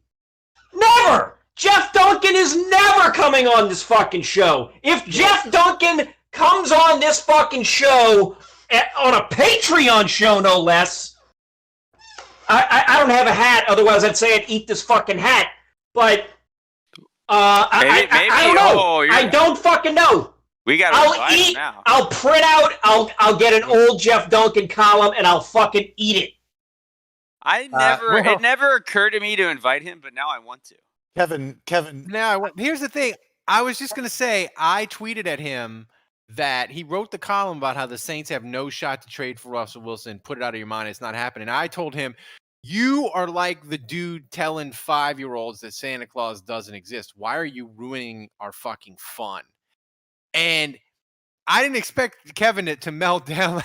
Never! Jeff Duncan is never coming on this fucking show. If Jeff Duncan comes on this fucking show, on a Patreon show no less, I don't have a hat, otherwise I'd say I'd eat this fucking hat, but I don't know. I don't fucking know. I'll eat, now. I'll print out, I'll get an old Jeff Duncan column and I'll fucking eat it.
It never occurred to me to invite him, but now I want to.
Kevin.
Now, here's the thing. I was just going to say, I tweeted at him that he wrote the column about how the Saints have no shot to trade for Russell Wilson. Put it out of your mind. It's not happening. I told him, you are like the dude telling 5-year-olds that Santa Claus doesn't exist. Why are you ruining our fucking fun? And I didn't expect Kevin to melt down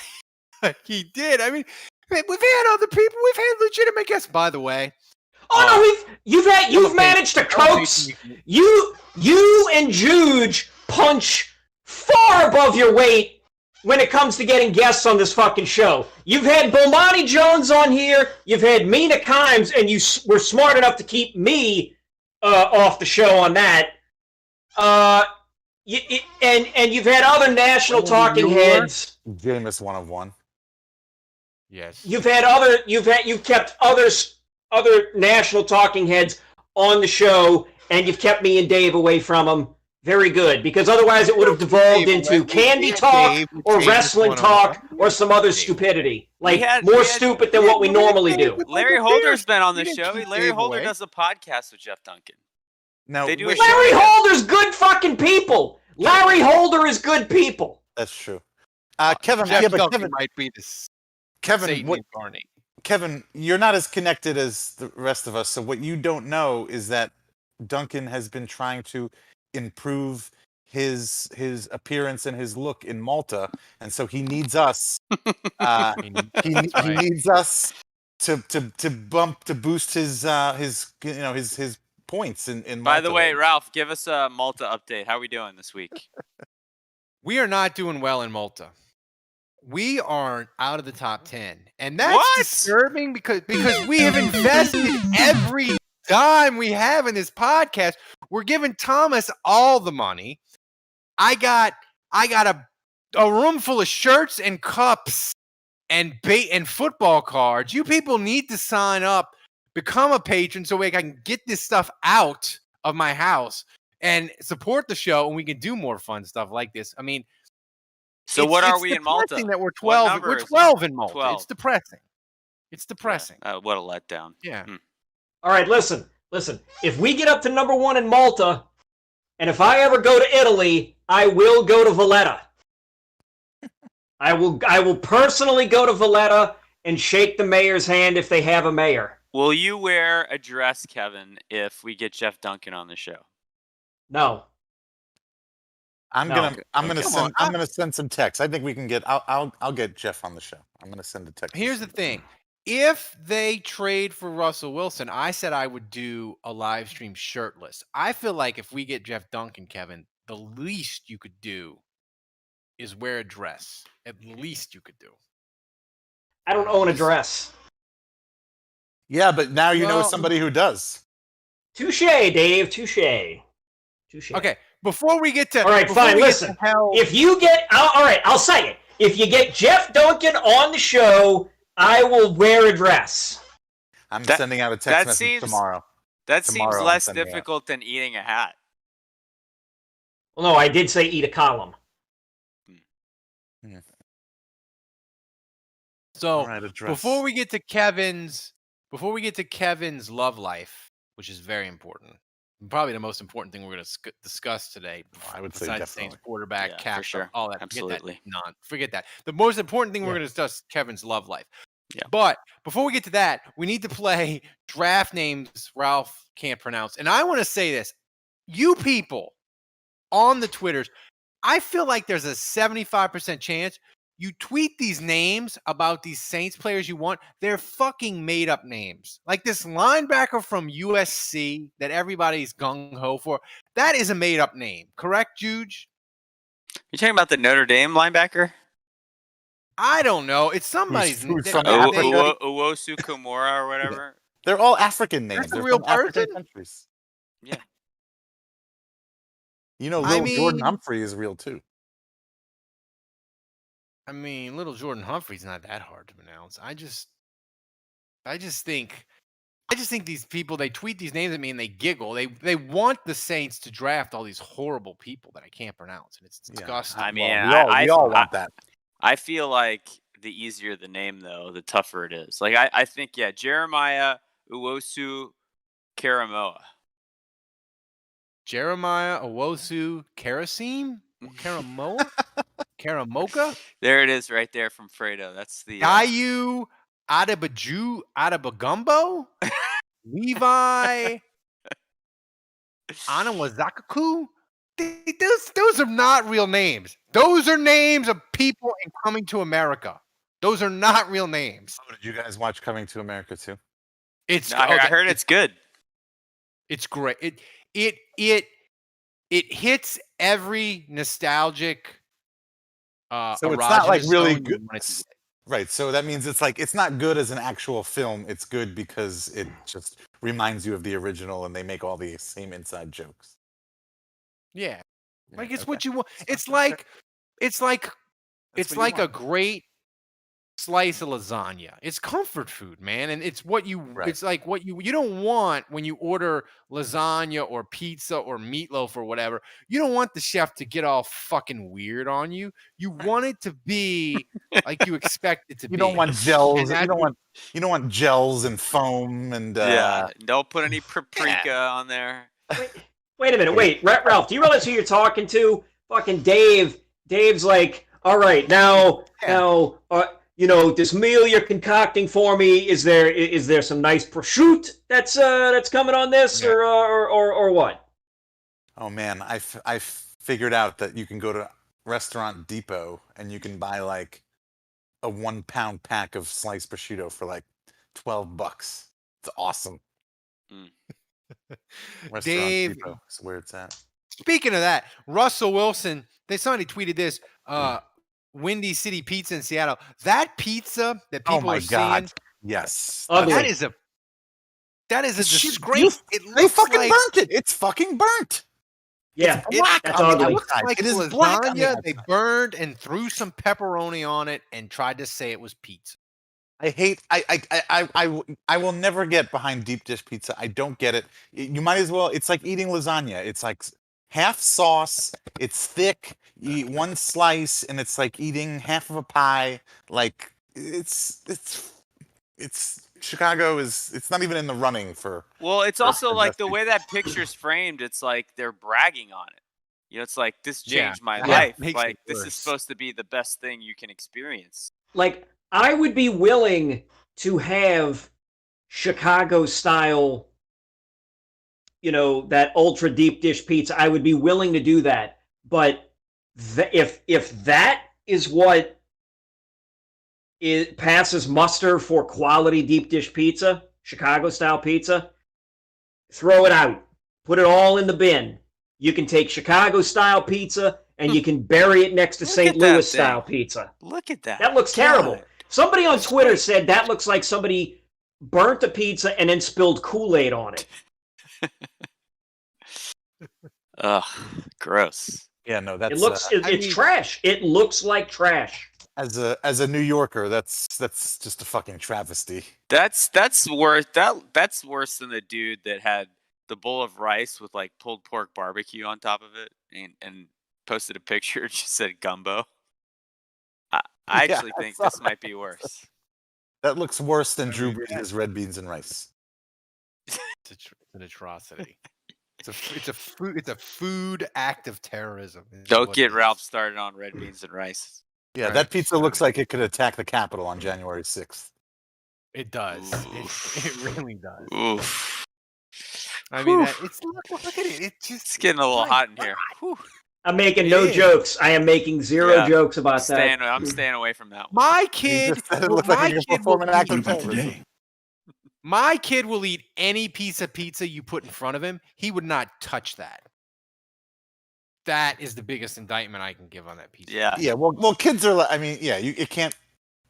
like he did. I mean, we've had other people. We've had legitimate guests, by the way.
Oh no, you've managed to coax you and Juge punch far above your weight when it comes to getting guests on this fucking show. You've had Bomani Jones on here, you've had Mina Kimes, and you were smart enough to keep me off the show on that. And you've had other national talking heads.
Jameis 101.
Yes.
You've kept other national talking heads on the show, and you've kept me and Dave away from them. Very good, because otherwise it would have devolved into candy talk or wrestling talk or some other stupidity. More stupid than what we normally do.
Larry Holder's been on the show. Larry Holder does a podcast with Jeff Duncan.
Now,
Larry Holder's good fucking people. Larry Holder is good people.
That's true.
Kevin might be this.
Kevin, you're not as connected as the rest of us. So what you don't know is that Duncan has been trying to improve his appearance and his look in Malta, and so he needs us. He needs us to boost his points in Malta.
By the way, Ralph, give us a Malta update. How are we doing this week?
We are not doing well in Malta. We are out of the top 10, and that's disturbing because we have invested every dime we have in this podcast. We're giving Thomas all the money. I got a room full of shirts and cups and bait and football cards. You people need to sign up, become a patron, so I can get this stuff out of my house and support the show, and we can do more fun stuff like this. I mean.
So what are we in Malta?
That we're 12. We're 12 in Malta.
12.
It's depressing. It's depressing.
Yeah. What a letdown.
Yeah.
All right, listen. If we get up to number 1 in Malta, and if I ever go to Italy, I will go to Valletta. I will personally go to Valletta and shake the mayor's hand if they have a mayor.
Will you wear a dress, Kevin, if we get Jeff Duncan on the show?
No.
I'm gonna send some text. I think we can get. I'll get Jeff on the show. I'm gonna send a text.
Here's the thing: if they trade for Russell Wilson, I said I would do a live stream shirtless. I feel like if we get Jeff Duncan, Kevin, the least you could do is wear a dress. At least you could do.
I don't own a dress.
Yeah, but now you know somebody who does.
Touche, Dave. Touche.
Okay. Before we get to...
All right, fine, listen. If you get... All right, I'll say it. If you get Jeff Duncan on the show, I will wear a dress.
I'm sending out a text message tomorrow.
That seems less difficult than eating a hat.
Well, no, I did say eat a column.
So, before we get to Kevin's before we get to Kevin's love life, which is very important, probably the most important thing we're going to discuss today.
I would say
besides
definitely
Saints quarterback,
for
cap,
sure.
all that.
Absolutely.
Forget that. The most important thing we're going to discuss Kevin's love life.
Yeah.
But before we get to that, we need to play draft names Ralph can't pronounce. And I want to say this. You people on the Twitters, I feel like there's a 75% chance you tweet these names about these Saints players you want. They're fucking made up names. Like this linebacker from USC that everybody's gung-ho for. That is a made up name. Correct, Juge?
You talking about the Notre Dame linebacker?
I don't know. It's somebody's name.
Uwosu Komora or whatever.
They're all African names.
That's a
They're
real
from African
person?
countries.
Yeah.
You know, Jordan Humphrey is real too.
I mean, little Jordan Humphrey's not that hard to pronounce. I just think these people, they tweet these names at me and they giggle. They want the Saints to draft all these horrible people that I can't pronounce, and it's disgusting.
I mean,
we all want that.
I feel like the easier the name, though, the tougher it is. Like I think, Jeremiah Uwosu Karamoa.
Jeremiah Owosu Karasim? Karamoa? Karamoka?
There it is right there from Fredo. That's the
Dayu Adabagumbo? Levi Anawazakaku? Those are not real names. Those are names of people in Coming to America. Those are not real names.
Oh, did you guys watch Coming to America too?
I heard it's good.
It's great. It hits every nostalgic.
So it's not like really good, right? So that means it's not good as an actual film. It's good because it just reminds you of the original, and they make all the same inside jokes.
Yeah, like it's what you want. It's like a great slice of lasagna. It's comfort food, man, and it's what you. Right. It's like what you don't want when you order lasagna or pizza or meatloaf or whatever. You don't want the chef to get all fucking weird on you. You want it to be like you expect it to be.
You don't want gels. You don't want gels and foam and
Don't put any paprika on there.
Wait a minute. Wait, Ralph, do you realize who you're talking to? Fucking Dave. Dave's like, all right, now, this meal you're concocting for me, is there some nice prosciutto that's coming on this, or what?
Oh man, I figured out that you can go to Restaurant Depot and you can buy like a 1 pound pack of sliced prosciutto for like $12. It's awesome. Restaurant
Dave,
Depot is where it's at.
Speaking of that, Russell Wilson, somebody tweeted this. Windy City Pizza in Seattle. That pizza that people are seeing,
yes,
that is a disgrace.
They fucking burnt it. It's fucking burnt.
Yeah,
that's ugly. It looks like it is lasagna. They burned and threw some pepperoni on it and tried to say it was pizza.
I will never get behind deep dish pizza. I don't get it. You might as well. It's like eating lasagna. It's like half sauce. It's thick. You eat one slice, and it's like eating half of a pie. Like it's Chicago is. It's not even in the running for.
Well, it's also like the way that picture's framed. It's like they're bragging on it. It's like this changed my life. Like this is supposed to be the best thing you can experience.
Like I would be willing to have Chicago style. That ultra deep dish pizza. I would be willing to do that, but if that is what it passes muster for quality deep dish pizza, Chicago style pizza, throw it out. Put it all in the bin. You can take Chicago style pizza and you can bury it next to St. Louis style pizza.
Look at that.
That looks terrible. Somebody on Twitter said that looks like somebody burnt a pizza and then spilled Kool-Aid on it.
Ugh, gross.
Yeah, no, that's
it's trash. It looks like trash.
As a New Yorker, that's just a fucking travesty.
That's worse than the dude that had the bowl of rice with like pulled pork barbecue on top of it and posted a picture and just said gumbo. I actually think this might be worse.
That looks worse than Drew Brees' red beans and rice.
It's an atrocity. It's a food act of terrorism.
Don't get Ralph started on red beans and rice.
Yeah, that pizza looks like it could attack the Capitol on January 6th.
It does. It really does.
Oof.
I mean, look at it.
It's getting a little hot in here. Whew.
I'm making no jokes. I am making zero jokes about that.
I'm staying away from that one.
My kid, my kid will eat any piece of pizza you put in front of him. He would not touch that. That is the biggest indictment I can give on that pizza.
Yeah.
Yeah. Well, kids are. I mean, yeah. You can't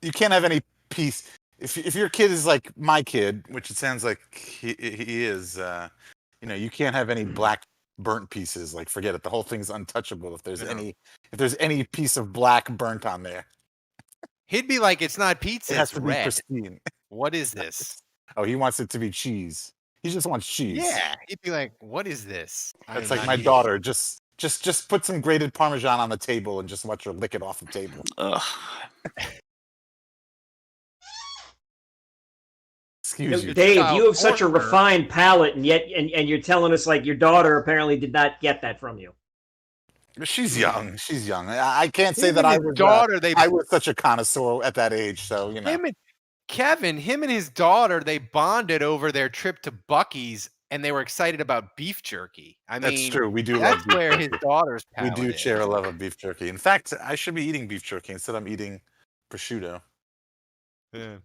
have any piece. If your kid is like my kid, which it sounds like he is, you can't have any black burnt pieces. Like, forget it. The whole thing's untouchable. If there's any piece of black burnt on there,
he'd be like, "It's not pizza.
It has
it's
to
red.
be pristine.
What is this?"
Oh, he wants it to be cheese. He just wants cheese.
Yeah, he'd be like, "What is this?"
It's like my daughter. Just put some grated Parmesan on the table and just watch her lick it off the table.
Ugh.
Excuse you,
Dave. You have such a refined palate, and yet you're telling us like your daughter apparently did not get that from you.
She's young. She's young. I can't say that I was I was such a connoisseur at that age. So
him and his daughter, they bonded over their trip to Buc-ee's, and they were excited about beef jerky. I mean,
that's true. We do.
That's where his daughter's palate
We do share a love of beef jerky. In fact, I should be eating beef jerky instead. I'm eating prosciutto.
Yeah.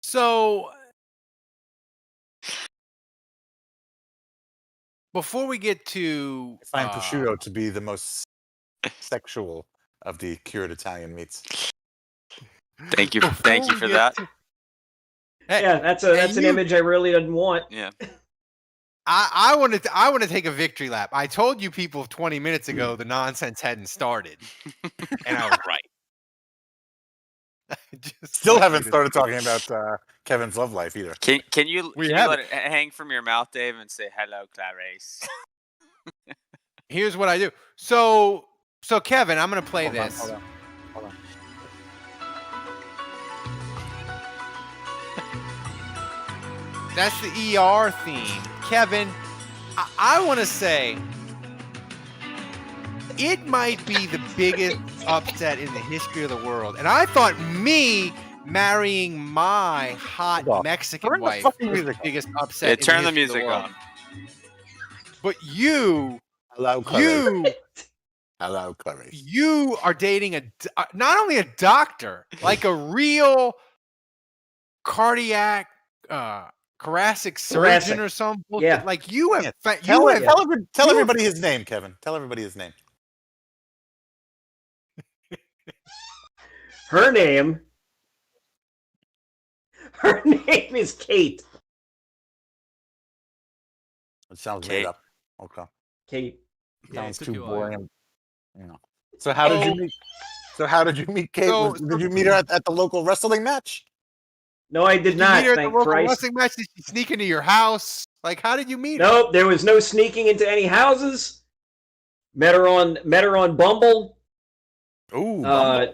So, before we get to...
I find prosciutto to be the most sexual of the cured Italian meats.
Thank you for that.
Yeah, that's an image I really didn't want.
Yeah.
I want to take a victory lap. I told you people 20 minutes ago the nonsense hadn't started, and I was right.
Still haven't started talking about Kevin's love life either.
Can you let it hang from your mouth, Dave, and say hello, Clarice?
Here's what I do. So Kevin, I'm gonna play this.
Hold on.
That's the ER theme, Kevin. I want to say it might be the biggest upset in the history of the world. And I thought me marrying my hot Mexican wife was the biggest upset.
Yeah, turn the music on.
But you,
hello, Clarice.
You are dating not only a doctor, like a real cardiac, thoracic surgeon or something.
Yeah.
Like you have.
Tell everybody his name, Kevin. Tell everybody his name.
Her name is Kate.
It sounds made up. Okay.
Kate.
Sounds too boring. So how did you meet? So how did you meet Kate? Did you meet her at the local wrestling match?
No, I did not.
Meet her at the local wrestling match? Did she sneak into your house? Like, how did you meet her?
Nope, there was no sneaking into any houses. Met her on Bumble.
Ooh.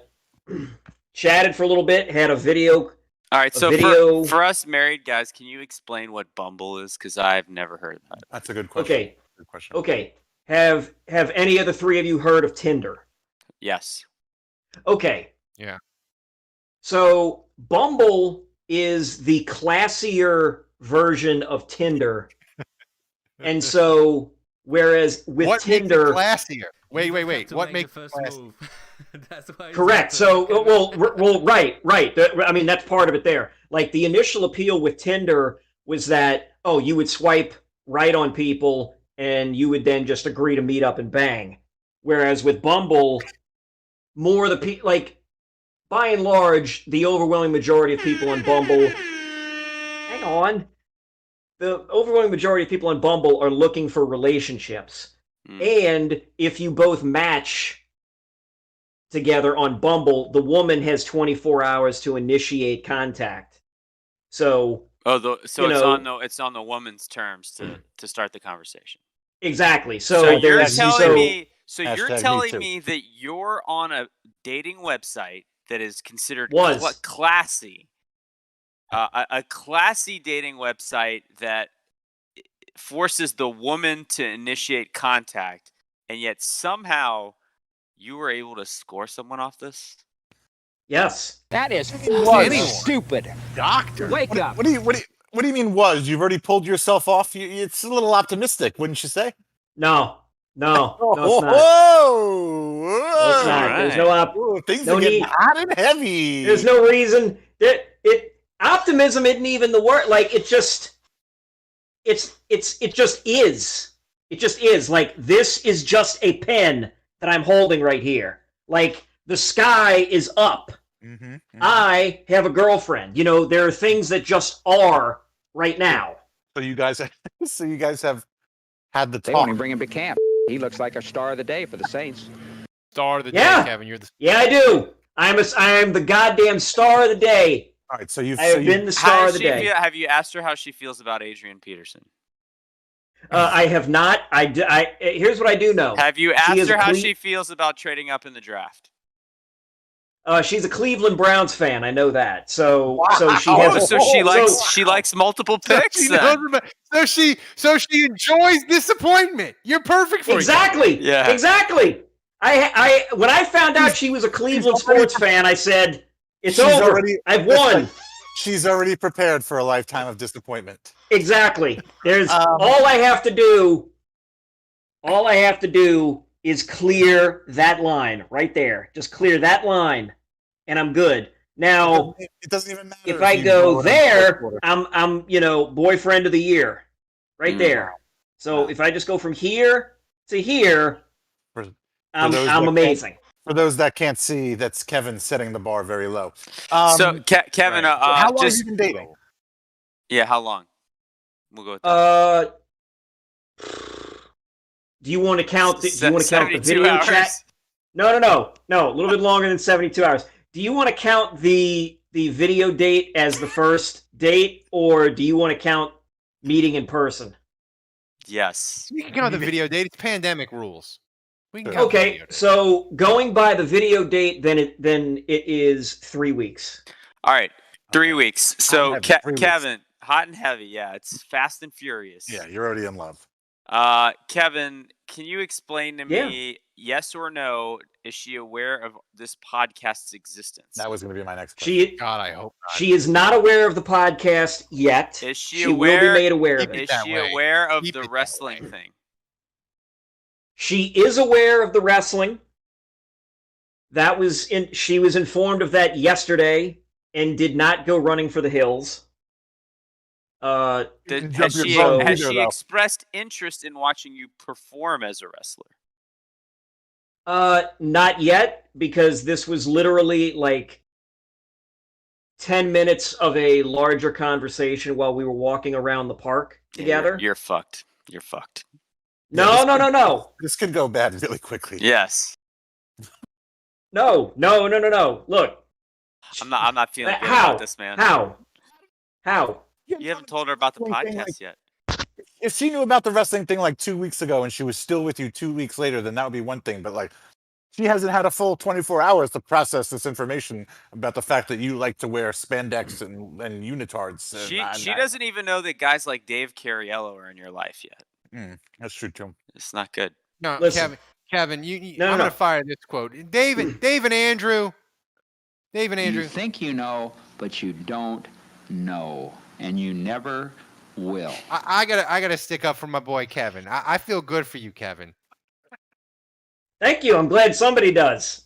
Chatted for a little bit. Had a video.
All right, so for us married guys, can you explain what Bumble is? Because I've never heard that.
That's a good question.
Okay. Good question. Okay. Have any of the three of you heard of Tinder?
Yes.
Okay.
Yeah.
So Bumble is the classier version of Tinder. And so whereas with Tinder,
classier. Wait. What makes it classier?
That's why.
Correct. So well, right. I mean, that's part of it there. Like the initial appeal with Tinder was that you would swipe right on people and you would then just agree to meet up and bang. Whereas with Bumble, more of the people, like by and large, the overwhelming majority of people on Bumble. Hang on. The overwhelming majority of people on Bumble are looking for relationships. And if you both match together on Bumble, the woman has 24 hours to initiate contact. So
it's on the woman's terms to start the conversation.
Exactly. So you're telling
me that you're on a dating website that is considered
Was.
classy. A classy dating website that forces the woman to initiate contact, and yet somehow you were able to score someone off this?
Yes.
That is stupid.
Doctor.
Wake up.
What do you mean was? You've already pulled yourself off? It's a little optimistic, wouldn't you say?
No, it's not.
Whoa!
No, it's not.
Right.
There's no
things
no
are getting
need.
hot and heavy.
There's no reason that optimism isn't even the word. Like it just is. It just is. Like this is just a pen that I'm holding right here. Like the sky is up. I have a girlfriend. There are things that just are right now.
So you guys have had the talk.
They want to bring him to camp. He looks like a star of the day for the Saints.
Star of the day, Kevin. You're the
Yeah, I do. I am the goddamn star of the day.
All right, so
I have been the star of the day.
Have you asked her how she feels about Adrian Peterson?
I have not. Here's what I do know.
Have you asked her how she feels about trading up in the draft?
She's a Cleveland Browns fan. I know that. So
she likes multiple picks.
So she enjoys disappointment. You're perfect for
exactly.
Yeah,
exactly. I when I found out she was a Cleveland sports fan, I said, "It's over. I've won."
She's already prepared for a lifetime of disappointment.
Exactly. There's all I have to do. All I have to do is clear that line right there. Just clear that line, and I'm good. Now,
it doesn't even matter
if I go there, I'm boyfriend of the year, right there. So if I just go from here to here, I'm amazing.
For those that can't see, that's Kevin setting the bar very low.
So Kevin,
how long have you been dating?
Yeah, how long? We'll go with that.
Do you want to count the video
hours?
chat? No. A little bit longer than 72 hours. Do you want to count the video date as the first date, or do you want to count meeting in person?
Yes.
You can count the video date. It's pandemic rules. We can count
okay, so going by the video date, then it is 3 weeks.
All right, 3 weeks. So Kevin,
weeks.
Hot and heavy. Yeah, it's fast and furious.
Yeah, you're already in love.
Kevin, can you explain to me, yes or no, is she aware of this podcast's existence?
That was going to be my next question.
God, I hope not.
She is not aware of the podcast yet.
Is she
aware? Will be made aware of it.
Is she aware of the wrestling thing?
She is aware of the wrestling. She was informed of that yesterday and did not go running for the hills.
Has she expressed interest in watching you perform as a wrestler?
Not yet, because this was literally like 10 minutes of a larger conversation while we were walking around the park together.
You're fucked. You're fucked.
No.
This could go bad really quickly.
Yes.
No. Look.
I'm not feeling good about this, man.
How?
You haven't told her about the podcast yet.
If she knew about the wrestling thing like 2 weeks ago and she was still with you 2 weeks later, then that would be one thing. But like, she hasn't had a full 24 hours to process this information about the fact that you like to wear spandex and unitards.
She doesn't even know that guys like Dave Cariello are in your life yet.
That's true too.
It's not good.
No,
listen,
Kevin, I'm going to fire this quote. Dave and Andrew.
You think you know, but you don't know, and you never will.
I gotta stick up for my boy Kevin. I feel good for you, Kevin.
Thank you. I'm glad somebody does.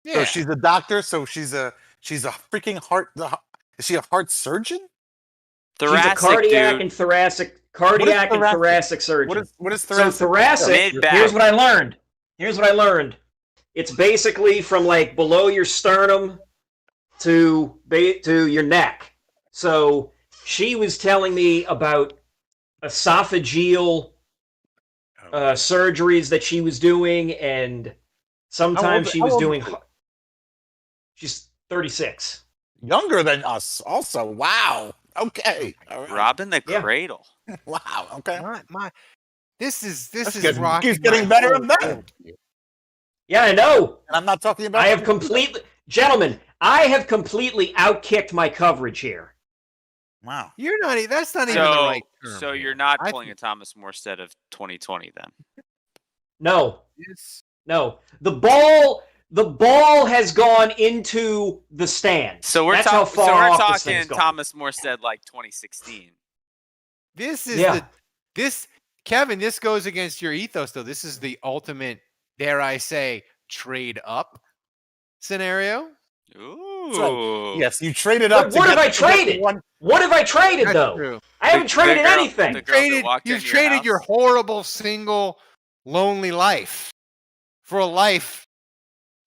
Yeah.
So she's a doctor. So she's a freaking heart. Is she a heart surgeon?
Thoracic,
she's a cardiac
dude.
and thoracic surgeon.
What is thoracic?
So thoracic. Here's what I learned. It's basically from like below your sternum to your neck. So she was telling me about esophageal surgeries that she was doing, and sometimes she was doing. She's 36.
Younger than us, also. Wow. Okay. All right.
Robbing the cradle.
Wow. Okay.
This is
rocking. Keeps getting better and better.
Yeah, I know.
And I'm not talking about.
I have completely. Gentlemen, I have completely outkicked my coverage here.
Wow.
You're not. That's not even the right term.
So
here.
you're not pulling a Thomas Morstead of 2020 then?
No. No. The ball has gone into the stands.
So we're
That's how far off this thing's
talking
gone.
Thomas Morstead like 2016.
This is Kevin. This goes against your ethos, though. This is the ultimate, dare I say, trade up scenario.
Ooh.
So, yes, you traded up.
What have I traded? What have I traded,
That's
though?
true.
I haven't traded anything.
You've traded your horrible, single, lonely life for a life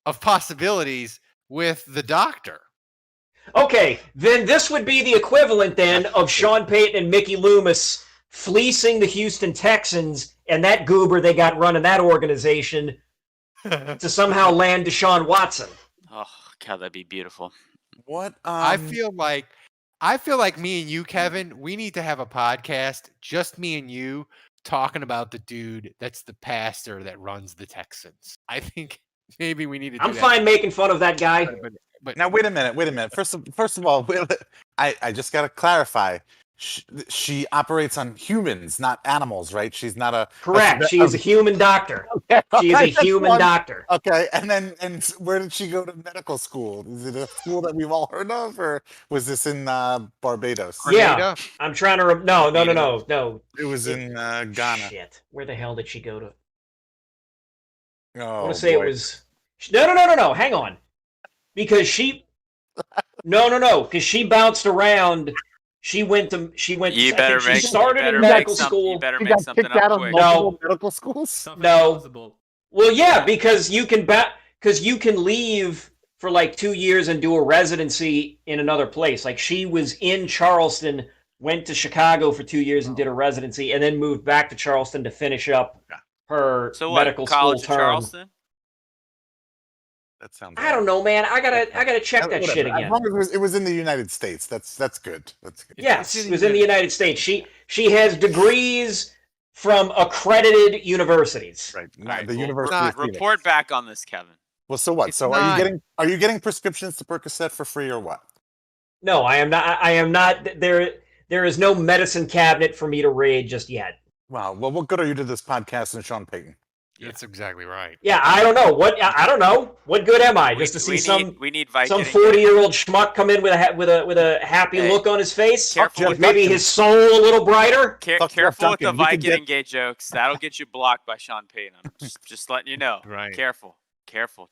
of possibilities with the doctor.
Okay, then this would be the equivalent then of Sean Payton and Mickey Loomis fleecing the Houston Texans and that goober they got running that organization to somehow land Deshaun Watson.
Oh God, that'd be beautiful.
What?
I feel like me and you, Kevin, we need to have a podcast, just me and you, talking about the dude that's the pastor that runs the Texans. I think maybe we need to do
I'm
that.
fine making fun of that guy.
But now wait a minute. First of all, I just got to clarify. She operates on humans, not animals, right? She's not a
correct. She is a human doctor.
Okay,
she is a human doctor.
Okay, and where did she go to medical school? Is it a school that we've all heard of, or was this in Barbados?
Yeah, I'm trying to. No.
It was in Ghana.
Shit, where the hell did she go to?
Oh,
I want to say it was. No. Hang on, because she. No. Because she bounced around. She went. She started in medical school.
You better make something up quick.
No
medical schools.
No. Well, yeah, because you can leave for like 2 years and do a residency in another place. Like she was in Charleston, went to Chicago for 2 years and did a residency, and then moved back to Charleston to finish up her medical school term.
Charleston?
That sounds.
I don't know, man. I gotta check that shit again.
As long as it was in the United States, that's good. That's good.
Yes, it was in the United States. She has degrees from accredited universities.
Right.
Right,
the University.
Report back on this, Kevin.
Well, so what? Are you getting prescriptions to Percocet for free or what?
No, I am not. I am not. There is no medicine cabinet for me to raid just yet.
Wow. Well, what good are you to this podcast and Sean Payton?
That's exactly right.
Yeah, I don't know I don't know what good am I? Just to see some 40-year-old schmuck come in with a happy look on his face, with maybe his soul a little brighter.
Careful with the Vicodin gay jokes. That'll get you blocked by Sean Payton. I'm just letting you know.
Right.
Careful.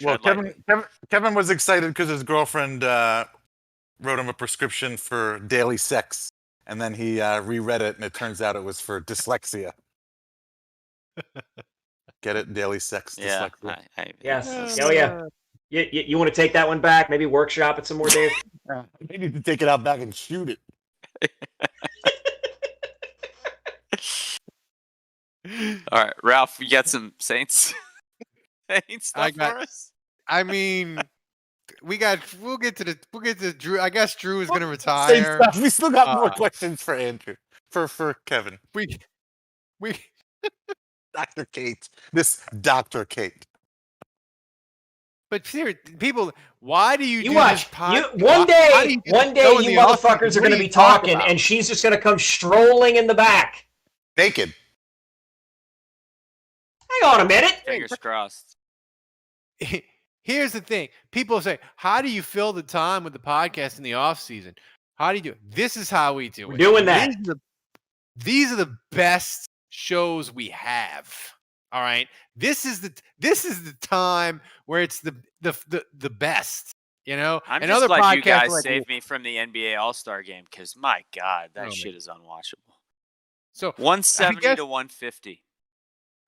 Well, Kevin was excited because his girlfriend wrote him a prescription for daily sex, and then he reread it, and it turns out it was for dyslexia. Get it? Daily sex.
Yeah.
Yes. Oh yeah. You want to take that one back? Maybe workshop it some more, Dave.
They need to take it out back and shoot it.
All right, Ralph, you got some Saints stuff for us?
I mean, we'll get to Drew. I guess Drew is going to retire.
We still got more questions for Andrew. For Kevin.
We
Dr. Kate. This Dr. Kate.
But people, why do you do
watch?
This podcast?
One day you motherfuckers are going to be talking, and she's just going to come strolling in the back.
Naked.
Hang on a minute.
Fingers crossed.
Here's the thing. People say, how do you fill the time with the podcast in the off season? How do you do it? This is how we do it.
We're doing that.
These are the best shows we have. All right. This is the time where it's the best, you know?
I'm
and
just
other
glad you
podcasts
guys saved me from the NBA All-Star game, because my God, that shit is unwatchable.
So
170 to 150.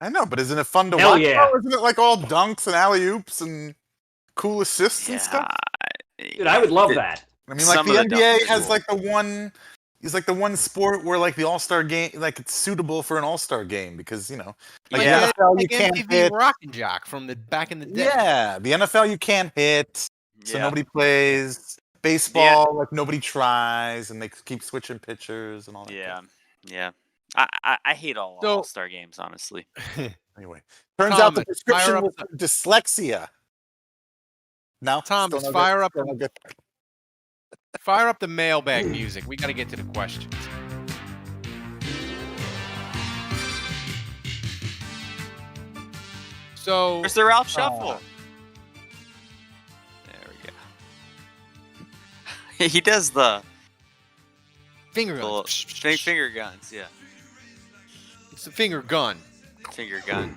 I know, but isn't it fun to
Hell
watch?
Yeah.
Isn't it like all dunks and alley-oops and cool assists and stuff?
Dude, I would love that.
I mean, like the NBA has like the one. It's like the one sport where like the All-Star game, like it's suitable for an All-Star game because the NFL you can't hit.
Rock and Jock from the back in the day.
Yeah, the NFL you can't hit, so nobody plays. Baseball, like nobody tries, and they keep switching pitchers and all that.
Yeah. I hate All-Star games, honestly.
Anyway, turns out the prescription was dyslexia. No,
Thomas, fire up the mailbag music. We got to get to the questions. So,
where's the Ralph Shuffle? There we go. He does the
finger guns.
Finger guns, yeah.
It's a finger gun.
Finger gun.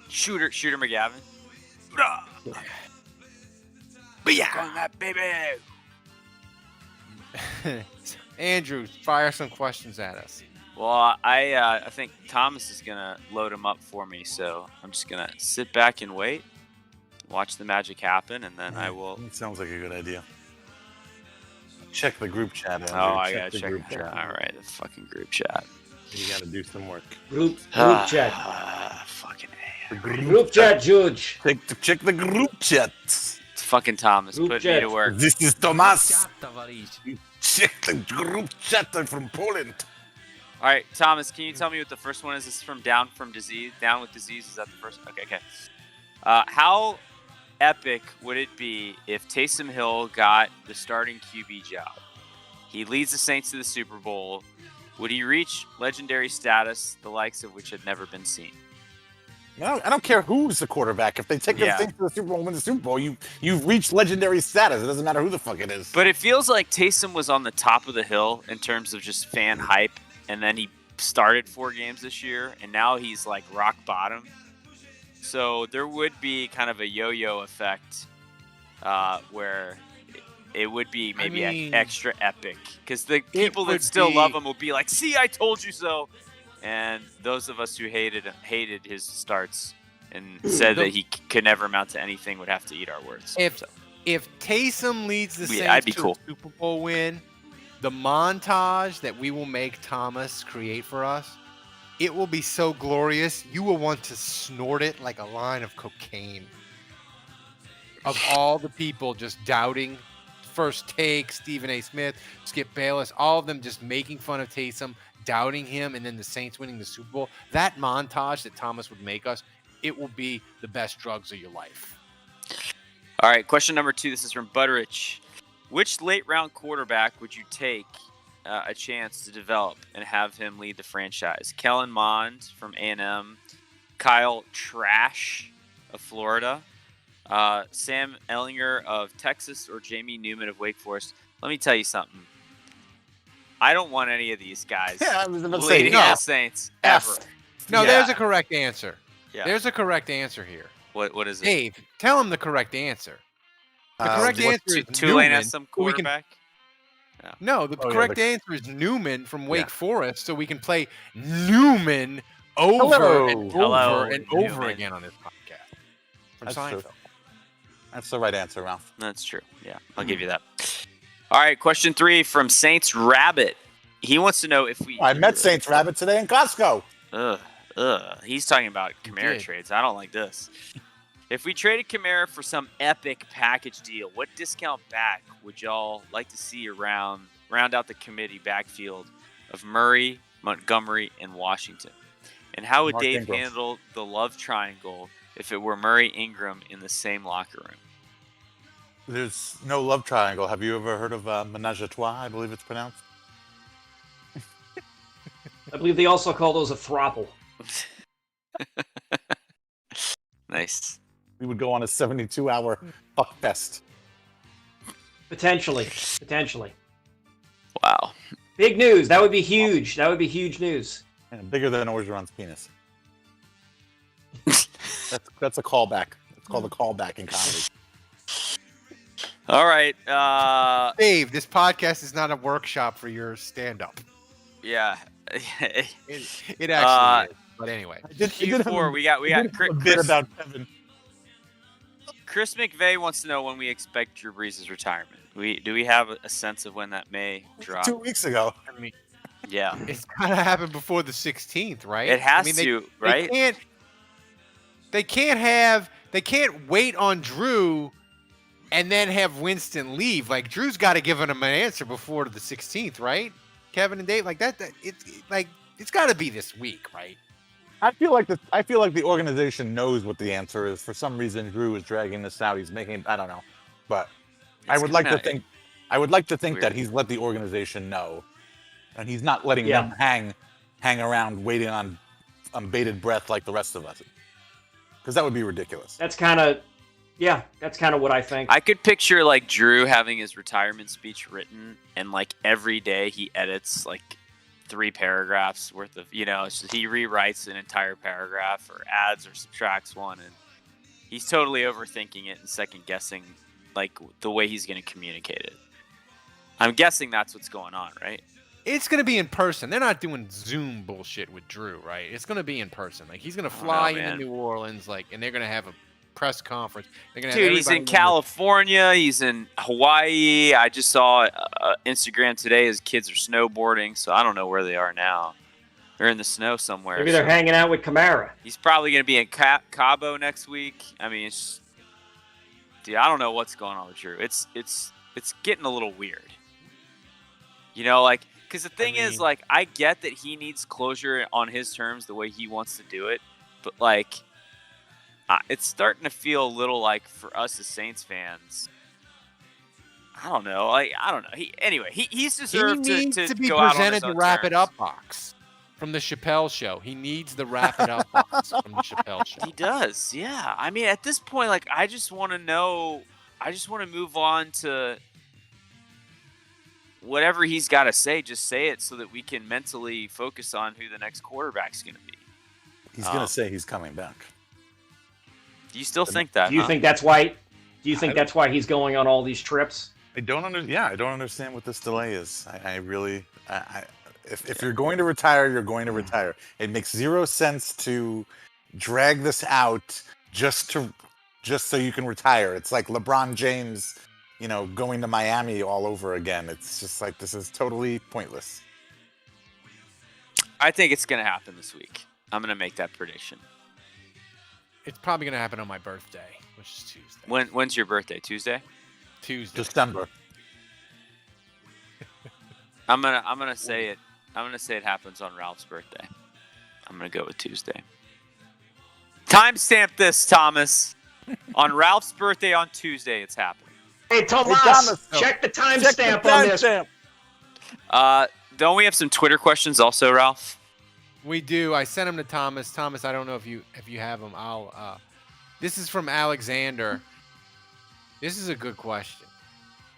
Shooter McGavin.
On that baby. Andrew, fire some questions at us.
Well, I think Thomas is gonna load them up for me, so I'm just gonna sit back and wait, watch the magic happen, and then I will.
It sounds like a good idea. Check the group chat. Andrew.
I gotta check
the group chat.
All right, the fucking group chat.
You gotta do some work.
Group chat.
Fucking
A.
Group chat, Judge.
Check the group chat.
It's fucking Thomas.
Group
Put
chat.
me to work.
This is Thomas. Check the group chat. I'm from Poland.
All right, Thomas, can you tell me what the first one is? This is from Down with Disease. Is that the first? Okay. How epic would it be if Taysom Hill got the starting QB job? He leads the Saints to the Super Bowl. Would he reach legendary status, the likes of which had never been seen?
I don't care who's the quarterback. If they take the Saints to the Super Bowl and win the Super Bowl, you've reached legendary status. It doesn't matter who the fuck it is.
But it feels like Taysom was on the top of the hill in terms of just fan hype, and then he started 4 games this year, and now he's like rock bottom. So there would be kind of a yo-yo effect where it would be maybe extra epic, because the people that still love him will be like, "See, I told you so." And those of us who hated his starts and said that he could never amount to anything would have to eat our words.
If Taysom leads the Saints to a Super Bowl win, the montage that we will make Thomas create for us, it will be so glorious, you will want to snort it like a line of cocaine. Of all the people just doubting First Take, Stephen A. Smith, Skip Bayless, all of them just making fun of Taysom, doubting him, and then the Saints winning the Super Bowl. That montage that Thomas would make us, it will be the best drugs of your life.
All right, question number 2. This is from Butterich. Which late-round quarterback would you take a chance to develop and have him lead the franchise? Kellen Mond from A&M, Kyle Trash of Florida, Sam Ehlinger of Texas, or Jamie Newman of Wake Forest? Let me tell you something. I don't want any of these guys leading the Saints ever.
No, there's a correct answer.
Yeah.
There's a correct answer here.
What is it?
Dave, tell him the correct answer. The correct answer is
Tulane
Newman.
has some quarterback?
No, the correct answer is Newman from Wake Forest, so we can play Newman over and over again on this podcast. From
That's
Seinfeld.
true. That's the right answer, Ralph.
That's true. Yeah, I'll give you that. All right, question 3 from Saints Rabbit. He wants to know if we...
I met Saints Rabbit today in Costco.
He's talking about Kamara trades. I don't like this. If we traded Kamara for some epic package deal, what discount back would y'all like to see round out the committee backfield of Murray, Montgomery, and Washington? And how would Dave handle the love triangle if it were Murray Ingram in the same locker room?
There's no love triangle. Have you ever heard of Menage a Trois, I believe it's pronounced?
I believe they also call those a throuple.
Nice.
We would go on a 72-hour fuck fest.
Potentially.
Wow.
Big news. That would be huge. That would be huge news.
And bigger than Orgeron's penis. That's a callback. It's called a callback in comedy.
All right.
Dave, this podcast is not a workshop for your stand-up.
Yeah.
It actually is. But anyway.
Q4, we got Chris
about Kevin.
Chris McVay wants to know when we expect Drew Brees' retirement. Do we have a sense of when that may drop?
2 weeks ago.
I mean,
yeah.
It's gotta happen before the 16th, right?
It has to, right?
They can't wait on Drew and then have Winston leave. Like, Drew's got to give him an answer before the 16th, right? Kevin and Dave, like that it's got to be this week, right?
I feel like the organization knows what the answer is. For some reason, Drew is dragging this out. He's making, I don't know, but I would like to think
weird.
that he's let the organization know, and he's not letting them hang around waiting on bated breath like the rest of us, because that would be ridiculous.
That's kind of what I think.
I could picture like Drew having his retirement speech written, and like every day he edits like 3 paragraphs worth of, so he rewrites an entire paragraph or adds or subtracts one, and he's totally overthinking it and second guessing like the way he's going to communicate it. I'm guessing that's what's going on, right?
It's going to be in person. They're not doing Zoom bullshit with Drew, right? It's going to be in person. Like, he's going to fly into New Orleans, and they're going to have a press conference. Dude,
he's in California. He's in Hawaii. I just saw Instagram today. His kids are snowboarding, so I don't know where they are now. They're in the snow somewhere.
Maybe they're hanging out with Kamara.
He's probably going to be in Cabo next week. I mean, dude, I don't know what's going on with Drew. It's getting a little weird. Because the thing is, like, I get that he needs closure on his terms the way he wants to do it, but like, it's starting to feel a little like for us as Saints fans. I don't know. He's deserved
he needs to be
go out on
presented
his
the
own
Wrap It
terms.
Up box from the Chappelle Show. He needs the Wrap It Up box from the Chappelle Show.
He does, yeah. I mean, at this point, like, I just want to know. I just want to move on to whatever he's got to say. Just say it so that we can mentally focus on who the next quarterback's going to be.
He's going to say he's coming back.
Do you still think that?
Do you think that's why? Do you think that's why he's going on all these trips?
I don't understand what this delay is. I really, if you're going to retire, you're going to retire. It makes zero sense to drag this out just so you can retire. It's like LeBron James, going to Miami all over again. It's just like, this is totally pointless.
I think it's going to happen this week. I'm going to make that prediction.
It's probably going to happen on my birthday, which is Tuesday.
When's your birthday? Tuesday?
Tuesday.
December.
I'm gonna say it. I'm gonna say it happens on Ralph's birthday. I'm gonna go with Tuesday. Timestamp this, Thomas. On Ralph's birthday on Tuesday, it's happening.
Hey, Thomas, check the timestamp on this.
Don't we have some Twitter questions also, Ralph?
We do. I sent them to Thomas. Thomas, I don't know if you have them. This is from Alexander. This is a good question.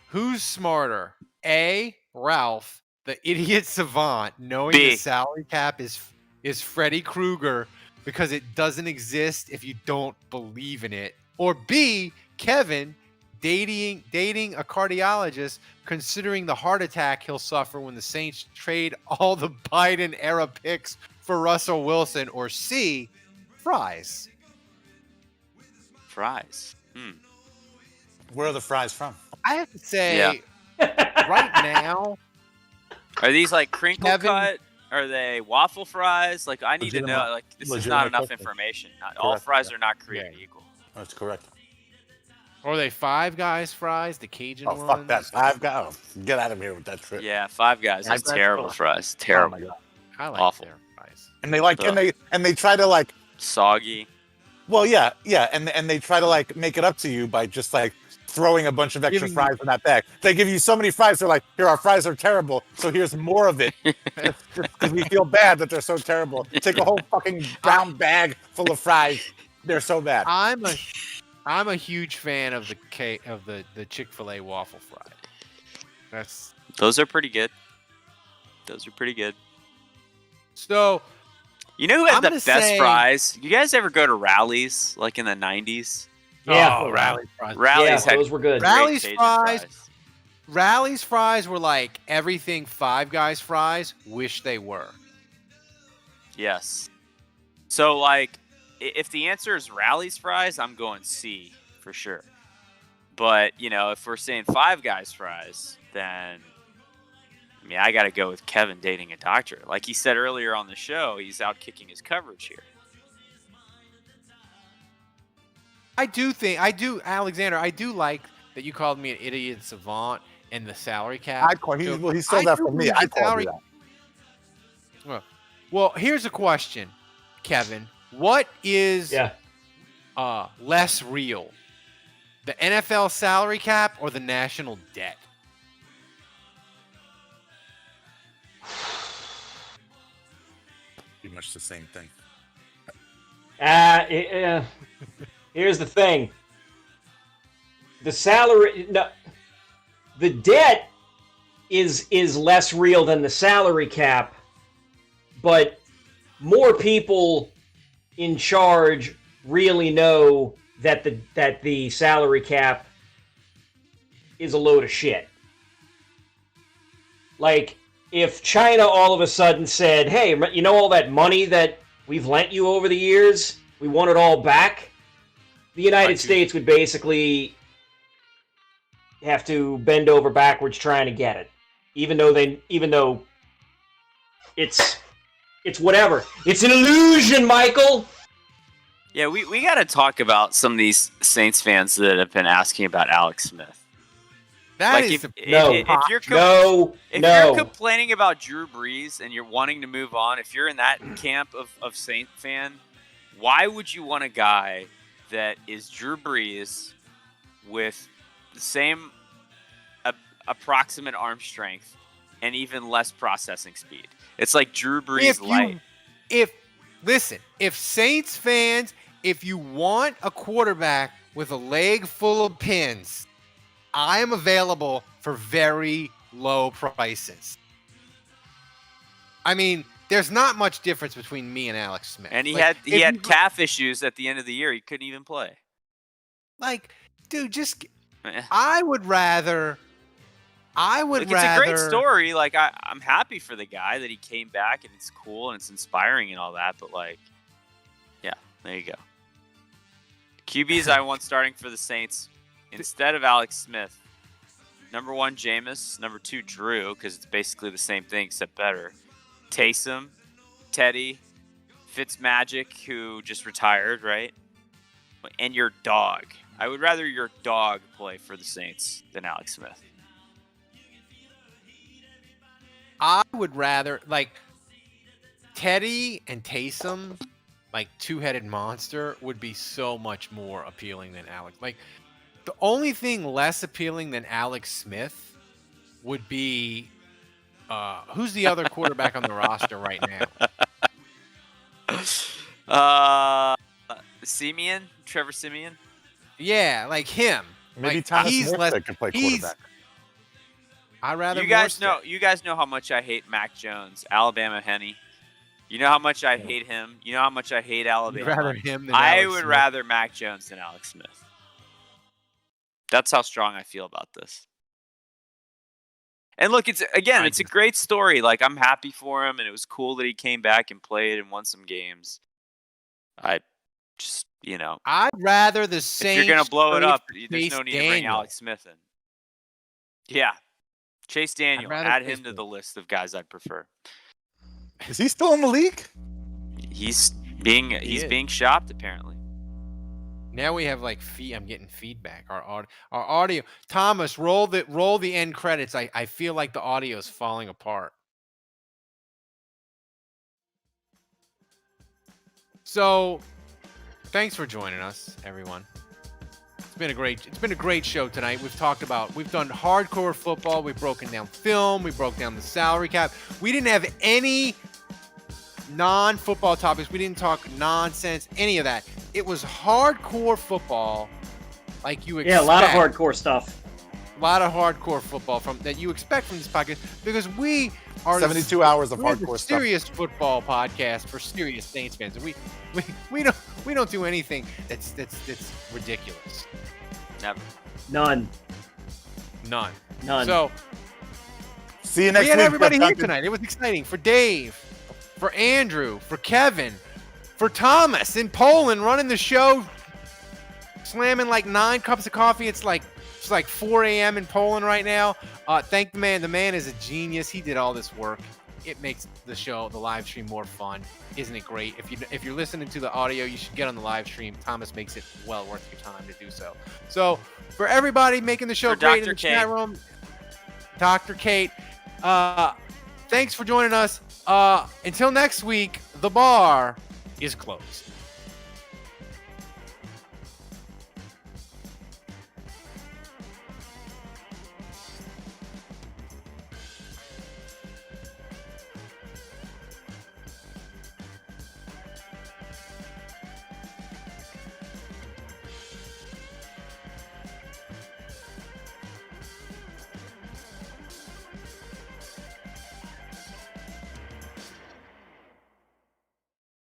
Who's smarter? A, Ralph, the idiot savant, knowing
B,
the salary cap is Freddy Krueger because it doesn't exist if you don't believe in it. Or B, Kevin, dating a cardiologist, considering the heart attack he'll suffer when the Saints trade all the Biden era picks for Russell Wilson. Or C, fries.
Fries.
Where are the fries from?
I have to say, right now,
are these like crinkle cut? Are they waffle fries? Like, I need to know. Like, this is not enough information. Not all fries are not created equal.
That's correct.
Or are they Five Guys fries, the Cajun ones?
Oh, fuck that. Five Guys. Get out of here with that trip.
Yeah, Five Guys. That's terrible fries. Terrible.
Oh, my God.
I like
awful
their fries.
And they like, and they try to like
soggy.
Well, yeah, and they try to like make it up to you by just like throwing a bunch of extra fries in that bag. They give you so many fries, they're like, here, our fries are terrible, so here's more of it. Just because we feel bad that they're so terrible. Take a whole fucking brown bag full of fries. They're so bad.
I'm a huge fan of the Chick-fil-A waffle fry.
Those are pretty good.
So,
you know who had the best fries? You guys ever go to Rally's like in the 90s?
Yeah,
Rally's fries.
Rally's
those were good.
Rally's fries were like everything Five Guys fries wish they were.
Yes. So like, if the answer is Rally's fries, I'm going C for sure. But if we're saying Five Guys fries, then I got to go with Kevin dating a doctor. Like he said earlier on the show, he's out kicking his coverage here.
Alexander, I do like that you called me an idiot savant and the salary cap.
He stole that from me. I called you that.
Well, here's a question. Kevin, what is less real? The NFL salary cap or the national debt?
Pretty much the same thing.
Here's the thing. The debt is less real than the salary cap, but more people in charge really know that the salary cap is a load of shit. Like, if China all of a sudden said, hey, you know all that money that we've lent you over the years, we want it all back, the United States would basically have to bend over backwards trying to get it. Even though it's whatever. It's an illusion, Michael!
Yeah, we got to talk about some of these Saints fans that have been asking about Alex Smith. If you're complaining about Drew Brees and you're wanting to move on, if you're in that camp of Saint fan, why would you want a guy that is Drew Brees with the same approximate arm strength and even less processing speed? It's like Drew Brees light.
If Saints fans, if you want a quarterback with a leg full of pins, I am available for very low prices. I mean, there's not much difference between me and Alex Smith.
And he had calf issues at the end of the year. He couldn't even play.
Like, dude, I would rather.
It's a great story. Like, I'm happy for the guy that he came back, and it's cool and it's inspiring and all that. But yeah, there you go. QBs I want starting for the Saints instead of Alex Smith. Number 1, Jameis. Number 2, Drew, because it's basically the same thing except better. Taysom, Teddy, Fitzmagic, who just retired, right? And your dog. I would rather your dog play for the Saints than Alex Smith.
I would rather, Teddy and Taysom, two-headed monster, would be so much more appealing than Alex. The only thing less appealing than Alex Smith would be who's the other quarterback on the roster right
now? Trevor Siemian.
Yeah, like him.
Maybe Thomas Morstead could play quarterback.
I rather.
You guys know how much I hate Mac Jones, Alabama Henny. You know how much I hate him. You know how much I hate Alabama.
You'd rather him than
I
Alex
would
Smith.
rather Mac Jones than Alex Smith. That's how strong I feel about this. And look, it's a great story. I'm happy for him, and it was cool that he came back and played and won some games. I just,
I'd rather the Saints.
If you're gonna blow it up, there's no need
Daniel.
to bring Alex Smith in. Yeah, Chase Daniel. Add him to the list of guys I'd prefer.
Is he still in the league?
He's being shopped apparently.
Now we have I'm getting feedback. Our audio. Thomas, roll the end credits. I feel like the audio is falling apart. So, thanks for joining us, everyone. It's been a great show tonight. We've done hardcore football. We've broken down film. We broke down the salary cap. We didn't have any non-football topics. We didn't talk nonsense, any of that. It was hardcore football, like you expect.
Yeah, a lot of hardcore stuff.
A lot of hardcore football that you expect from this podcast, because we are
72 hours of hardcore stuff.
Serious football podcast for serious Saints fans, and we don't do anything that's ridiculous.
Never.
None.
So
see you next week.
We had everybody here tonight. It was exciting for Dave, for Andrew, for Kevin, for Thomas in Poland running the show, slamming 9 cups of coffee. It's like 4 a.m. in Poland right now. Thank the man. The man is a genius. He did all this work. It makes the live stream more fun. Isn't it great? If you're listening to the audio, you should get on the live stream. Thomas makes it well worth your time to do so. So for everybody making the show great in the chat room, Dr. Kate, thanks for joining us. Until next week, the bar is closed.